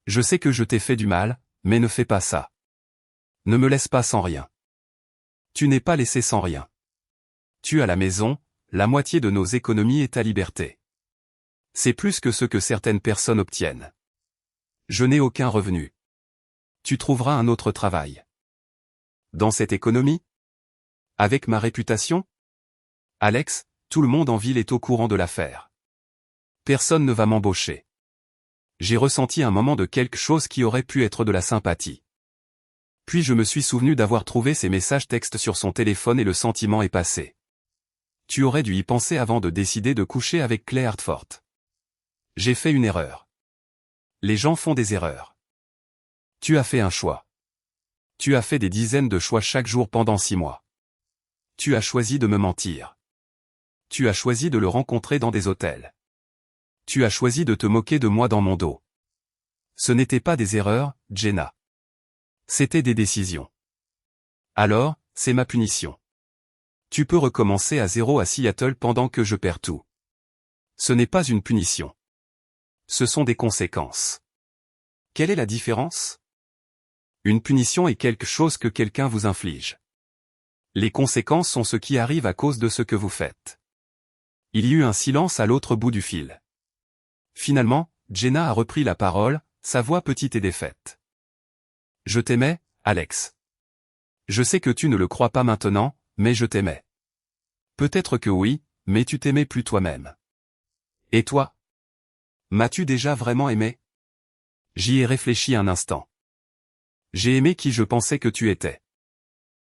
Je sais que je t'ai fait du mal, mais ne fais pas ça. Ne me laisse pas sans rien. Tu n'es pas laissé sans rien. Tu as la maison, la moitié de nos économies et ta liberté. C'est plus que ce que certaines personnes obtiennent. Je n'ai aucun revenu. Tu trouveras un autre travail. Dans cette économie? Avec ma réputation? Alex, tout le monde en ville est au courant de l'affaire. Personne ne va m'embaucher. J'ai ressenti un moment de quelque chose qui aurait pu être de la sympathie. Puis je me suis souvenu d'avoir trouvé ces messages textes sur son téléphone et le sentiment est passé. Tu aurais dû y penser avant de décider de coucher avec Clay Hartford. J'ai fait une erreur. Les gens font des erreurs. Tu as fait un choix. Tu as fait des dizaines de choix chaque jour pendant 6 mois. Tu as choisi de me mentir. Tu as choisi de le rencontrer dans des hôtels. Tu as choisi de te moquer de moi dans mon dos. Ce n'était pas des erreurs, Jenna. C'était des décisions. Alors, c'est ma punition. Tu peux recommencer à zéro à Seattle pendant que je perds tout. Ce n'est pas une punition. Ce sont des conséquences. Quelle est la différence? Une punition est quelque chose que quelqu'un vous inflige. Les conséquences sont ce qui arrive à cause de ce que vous faites. Il y eut un silence à l'autre bout du fil. Finalement, Jenna a repris la parole, sa voix petite et défaite. Je t'aimais, Alex. Je sais que tu ne le crois pas maintenant, mais je t'aimais. Peut-être que oui, mais tu t'aimais plus toi-même. Et toi? M'as-tu déjà vraiment aimé? J'y ai réfléchi un instant. J'ai aimé qui je pensais que tu étais.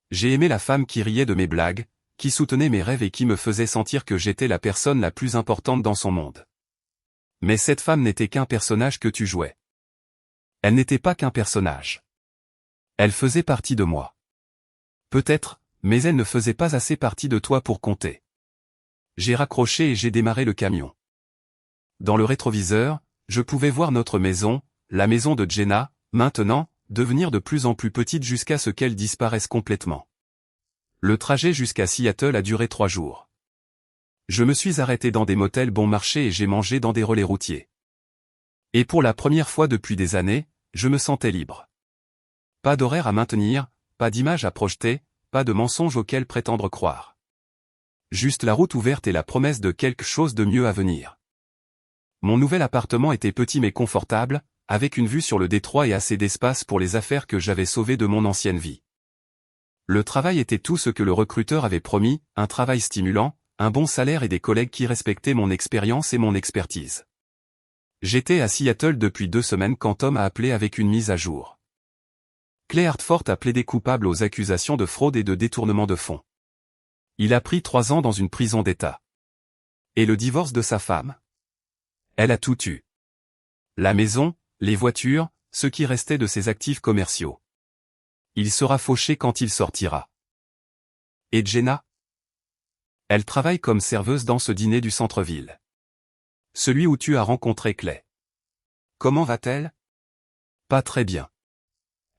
J'ai aimé la femme qui riait de mes blagues, qui soutenait mes rêves et qui me faisait sentir que j'étais la personne la plus importante dans son monde. Mais cette femme n'était qu'un personnage que tu jouais. Elle n'était pas qu'un personnage. Elle faisait partie de moi. Peut-être, mais elle ne faisait pas assez partie de toi pour compter. J'ai raccroché et j'ai démarré le camion. Dans le rétroviseur, je pouvais voir notre maison, la maison de Jenna, maintenant, devenir de plus en plus petite jusqu'à ce qu'elle disparaisse complètement. Le trajet jusqu'à Seattle a duré 3 jours. Je me suis arrêté dans des motels bon marché et j'ai mangé dans des relais routiers. Et pour la première fois depuis des années, je me sentais libre. Pas d'horaire à maintenir, pas d'image à projeter, pas de mensonges auxquels prétendre croire. Juste la route ouverte et la promesse de quelque chose de mieux à venir. Mon nouvel appartement était petit mais confortable, avec une vue sur le détroit et assez d'espace pour les affaires que j'avais sauvées de mon ancienne vie. Le travail était tout ce que le recruteur avait promis, un travail stimulant, un bon salaire et des collègues qui respectaient mon expérience et mon expertise. J'étais à Seattle depuis 2 semaines quand Tom a appelé avec une mise à jour. Clay Hartford a plaidé coupable aux accusations de fraude et de détournement de fonds. Il a pris 3 ans dans une prison d'État. Et le divorce de sa femme? Elle a tout eu. La maison, les voitures, ce qui restait de ses actifs commerciaux. Il sera fauché quand il sortira. Et Jenna? Elle travaille comme serveuse dans ce dîner du centre-ville. Celui où tu as rencontré Clay. Comment va-t-elle? Pas très bien.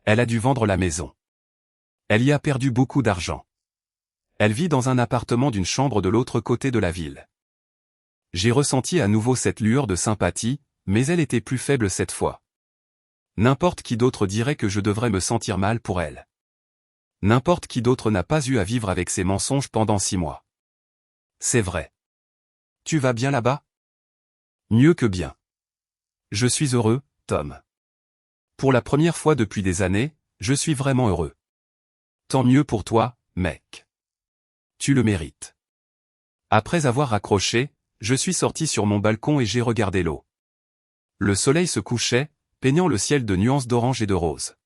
Elle a dû vendre la maison. Elle y a perdu beaucoup d'argent. Elle vit dans un appartement d'une chambre de l'autre côté de la ville. J'ai ressenti à nouveau cette lueur de sympathie, mais elle était plus faible cette fois. N'importe qui d'autre dirait que je devrais me sentir mal pour elle. N'importe qui d'autre n'a pas eu à vivre avec ces mensonges pendant 6 mois. C'est vrai. Tu vas bien là-bas? Mieux que bien. Je suis heureux, Tom. Pour la première fois depuis des années, je suis vraiment heureux. Tant mieux pour toi, mec. Tu le mérites. Après avoir raccroché, je suis sorti sur mon balcon et j'ai regardé l'eau. Le soleil se couchait, peignant le ciel de nuances d'orange et de rose.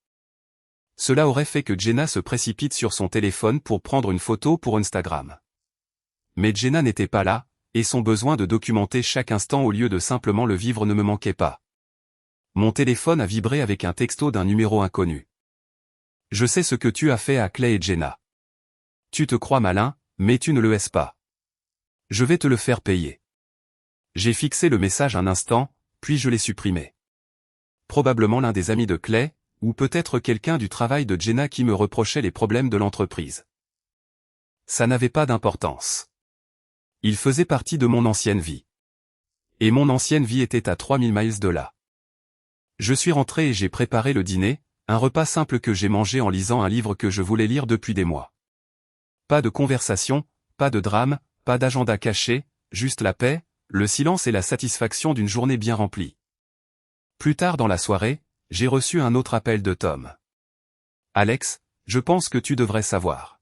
Cela aurait fait que Jenna se précipite sur son téléphone pour prendre une photo pour Instagram. Mais Jenna n'était pas là, et son besoin de documenter chaque instant au lieu de simplement le vivre ne me manquait pas. Mon téléphone a vibré avec un texto d'un numéro inconnu. Je sais ce que tu as fait à Clay et Jenna. Tu te crois malin, mais tu ne le es pas. Je vais te le faire payer. J'ai fixé le message un instant, puis je l'ai supprimé. Probablement l'un des amis de Clay, ou peut-être quelqu'un du travail de Jenna qui me reprochait les problèmes de l'entreprise. Ça n'avait pas d'importance. Il faisait partie de mon ancienne vie. Et mon ancienne vie était à 3000 miles de là. Je suis rentré et j'ai préparé le dîner, un repas simple que j'ai mangé en lisant un livre que je voulais lire depuis des mois. Pas de conversation, pas de drame, pas d'agenda caché, juste la paix, le silence et la satisfaction d'une journée bien remplie. Plus tard dans la soirée, j'ai reçu un autre appel de Tom. Alex, je pense que tu devrais savoir.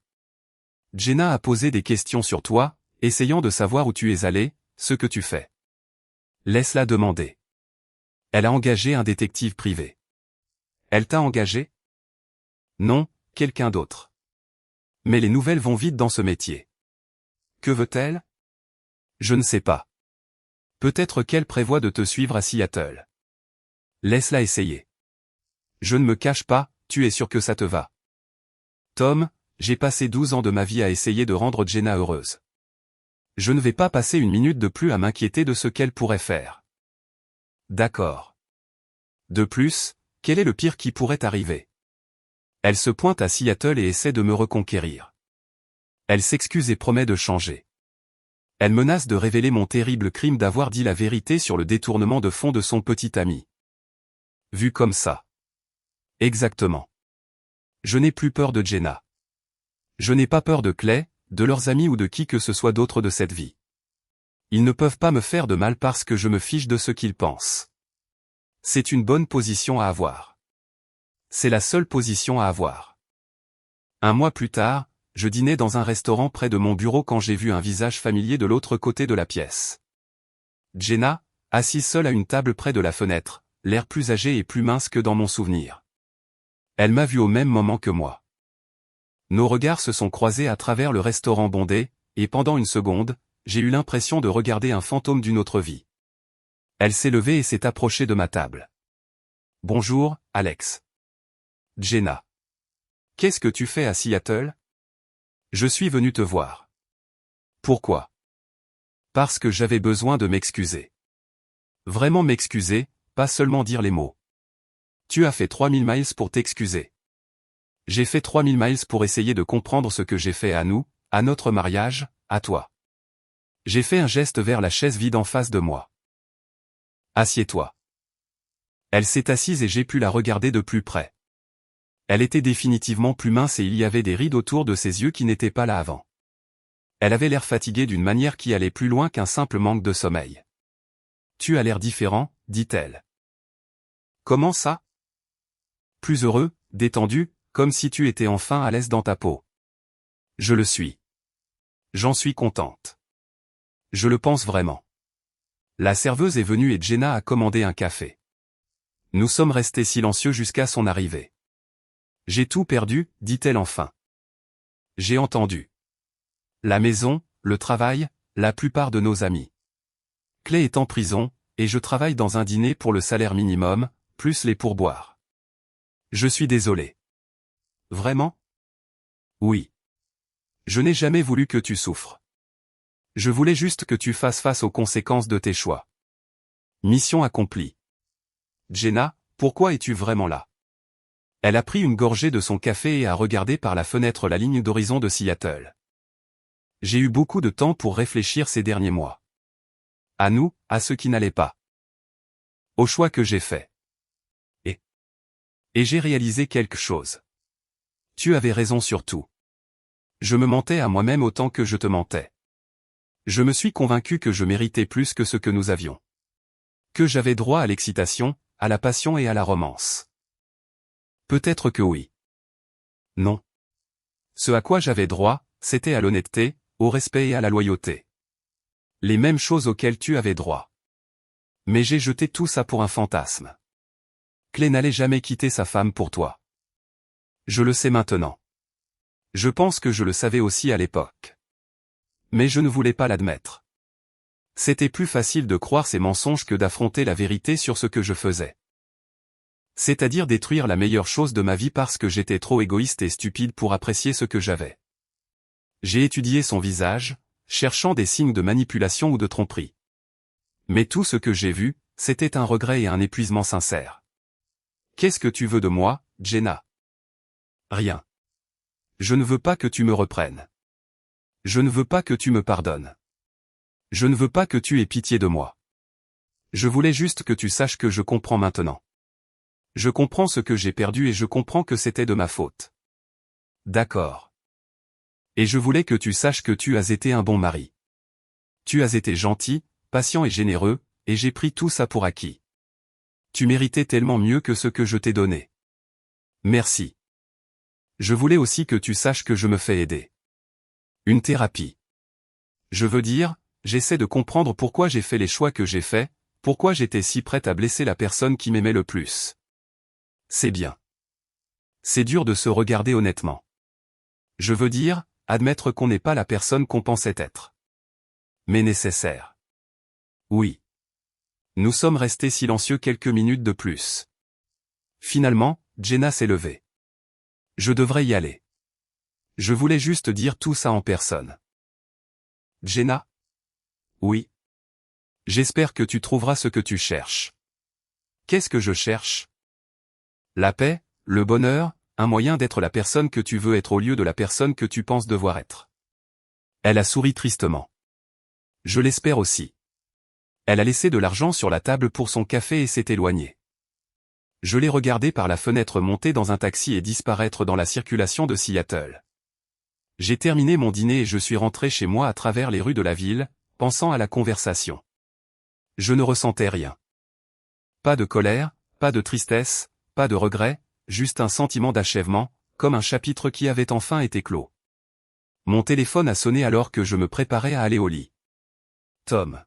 Jenna a posé des questions sur toi, essayant de savoir où tu es allé, ce que tu fais. Laisse-la demander. Elle a engagé un détective privé. Elle t'a engagé? Non, quelqu'un d'autre. Mais les nouvelles vont vite dans ce métier. Que veut-elle? Je ne sais pas. Peut-être qu'elle prévoit de te suivre à Seattle. Laisse-la essayer. Je ne me cache pas, tu es sûr que ça te va. Tom, j'ai passé 12 ans de ma vie à essayer de rendre Jenna heureuse. Je ne vais pas passer une minute de plus à m'inquiéter de ce qu'elle pourrait faire. D'accord. De plus, quel est le pire qui pourrait arriver? Elle se pointe à Seattle et essaie de me reconquérir. Elle s'excuse et promet de changer. Elle menace de révéler mon terrible crime d'avoir dit la vérité sur le détournement de fonds de son petit ami. Vu comme ça. Exactement. Je n'ai plus peur de Jenna. Je n'ai pas peur de Clay, de leurs amis ou de qui que ce soit d'autre de cette vie. Ils ne peuvent pas me faire de mal parce que je me fiche de ce qu'ils pensent. C'est une bonne position à avoir. C'est la seule position à avoir. Un mois plus tard, je dînais dans un restaurant près de mon bureau quand j'ai vu un visage familier de l'autre côté de la pièce. Jenna, assise seule à une table près de la fenêtre, l'air plus âgé et plus mince que dans mon souvenir. Elle m'a vu au même moment que moi. Nos regards se sont croisés à travers le restaurant bondé, et pendant une seconde, j'ai eu l'impression de regarder un fantôme d'une autre vie. Elle s'est levée et s'est approchée de ma table. « Bonjour, Alex. » « Jenna. Qu'est-ce que tu fais à Seattle? » « Je suis venu te voir. » « Pourquoi? » « Parce que j'avais besoin de m'excuser. Vraiment m'excuser, pas seulement dire les mots. Tu as fait 3000 miles pour t'excuser. J'ai fait 3000 miles pour essayer de comprendre ce que j'ai fait à nous, à notre mariage, à toi. J'ai fait un geste vers la chaise vide en face de moi. Assieds-toi. Elle s'est assise et j'ai pu la regarder de plus près. Elle était définitivement plus mince et il y avait des rides autour de ses yeux qui n'étaient pas là avant. Elle avait l'air fatiguée d'une manière qui allait plus loin qu'un simple manque de sommeil. « Tu as l'air différent, dit-elle. »« Comment ça? » ?»« Plus heureux, détendu, comme si tu étais enfin à l'aise dans ta peau. »« Je le suis. J'en suis contente. Je le pense vraiment. » La serveuse est venue et Jenna a commandé un café. Nous sommes restés silencieux jusqu'à son arrivée. « J'ai tout perdu, dit-elle enfin. J'ai entendu. La maison, le travail, la plupart de nos amis. Clay est en prison, et je travaille dans un dîner pour le salaire minimum, plus les pourboires. Je suis désolé. Vraiment? Oui. Je n'ai jamais voulu que tu souffres. Je voulais juste que tu fasses face aux conséquences de tes choix. Mission accomplie. Jenna, pourquoi es-tu vraiment là? Elle a pris une gorgée de son café et a regardé par la fenêtre la ligne d'horizon de Seattle. J'ai eu beaucoup de temps pour réfléchir ces derniers mois. À nous, à ce qui n'allait pas. Au choix que j'ai fait. Et j'ai réalisé quelque chose. Tu avais raison sur tout. Je me mentais à moi-même autant que je te mentais. Je me suis convaincu que je méritais plus que ce que nous avions. Que j'avais droit à l'excitation, à la passion et à la romance. Peut-être que oui. Non. Ce à quoi j'avais droit, c'était à l'honnêteté, au respect et à la loyauté. Les mêmes choses auxquelles tu avais droit. Mais j'ai jeté tout ça pour un fantasme. Clay n'allait jamais quitter sa femme pour toi. Je le sais maintenant. Je pense que je le savais aussi à l'époque. Mais je ne voulais pas l'admettre. C'était plus facile de croire ces mensonges que d'affronter la vérité sur ce que je faisais. C'est-à-dire détruire la meilleure chose de ma vie parce que j'étais trop égoïste et stupide pour apprécier ce que j'avais. J'ai étudié son visage, cherchant des signes de manipulation ou de tromperie. Mais tout ce que j'ai vu, c'était un regret et un épuisement sincère. Qu'est-ce que tu veux de moi, Jenna? Rien. Je ne veux pas que tu me reprennes. Je ne veux pas que tu me pardonnes. Je ne veux pas que tu aies pitié de moi. Je voulais juste que tu saches que je comprends maintenant. Je comprends ce que j'ai perdu et je comprends que c'était de ma faute. D'accord. Et je voulais que tu saches que tu as été un bon mari. Tu as été gentil, patient et généreux, et j'ai pris tout ça pour acquis. Tu méritais tellement mieux que ce que je t'ai donné. Merci. Je voulais aussi que tu saches que je me fais aider. Une thérapie. Je veux dire, j'essaie de comprendre pourquoi j'ai fait les choix que j'ai faits, pourquoi j'étais si prête à blesser la personne qui m'aimait le plus. C'est bien. C'est dur de se regarder honnêtement. Je veux dire, admettre qu'on n'est pas la personne qu'on pensait être. Mais nécessaire. Oui. Nous sommes restés silencieux quelques minutes de plus. Finalement, Jenna s'est levée. Je devrais y aller. Je voulais juste dire tout ça en personne. Jenna? Oui. J'espère que tu trouveras ce que tu cherches. Qu'est-ce que je cherche? La paix, le bonheur, un moyen d'être la personne que tu veux être au lieu de la personne que tu penses devoir être. Elle a souri tristement. Je l'espère aussi. Elle a laissé de l'argent sur la table pour son café et s'est éloignée. Je l'ai regardée par la fenêtre monter dans un taxi et disparaître dans la circulation de Seattle. J'ai terminé mon dîner et je suis rentré chez moi à travers les rues de la ville, pensant à la conversation. Je ne ressentais rien. Pas de colère, pas de tristesse, pas de regret, juste un sentiment d'achèvement, comme un chapitre qui avait enfin été clos. Mon téléphone a sonné alors que je me préparais à aller au lit. Tom.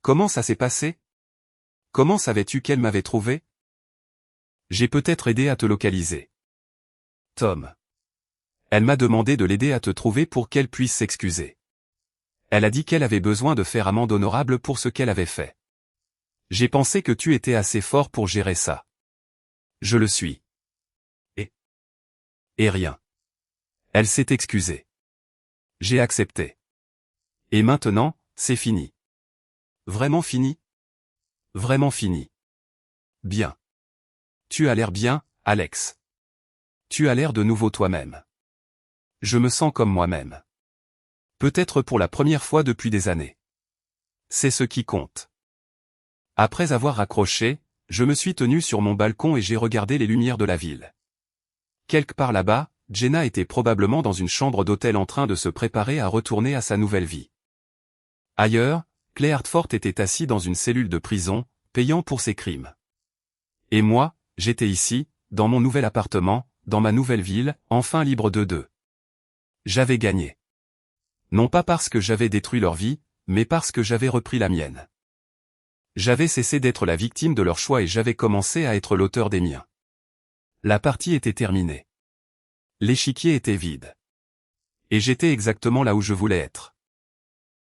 Comment ça s'est passé? Comment savais-tu qu'elle m'avait trouvé? J'ai peut-être aidé à te localiser. Tom. Elle m'a demandé de l'aider à te trouver pour qu'elle puisse s'excuser. Elle a dit qu'elle avait besoin de faire amende honorable pour ce qu'elle avait fait. J'ai pensé que tu étais assez fort pour gérer ça. Je le suis. Et rien. Elle s'est excusée. J'ai accepté. Et maintenant, c'est fini. Vraiment fini? Vraiment fini. Bien. Tu as l'air bien, Alex. Tu as l'air de nouveau toi-même. Je me sens comme moi-même. Peut-être pour la première fois depuis des années. C'est ce qui compte. Après avoir raccroché, je me suis tenu sur mon balcon et j'ai regardé les lumières de la ville. Quelque part là-bas, Jenna était probablement dans une chambre d'hôtel en train de se préparer à retourner à sa nouvelle vie. Ailleurs, Clay Hartford était assis dans une cellule de prison, payant pour ses crimes. Et moi, j'étais ici, dans mon nouvel appartement, dans ma nouvelle ville, enfin libre de deux. J'avais gagné. Non pas parce que j'avais détruit leur vie, mais parce que j'avais repris la mienne. J'avais cessé d'être la victime de leur choix et j'avais commencé à être l'auteur des miens. La partie était terminée. L'échiquier était vide. Et j'étais exactement là où je voulais être.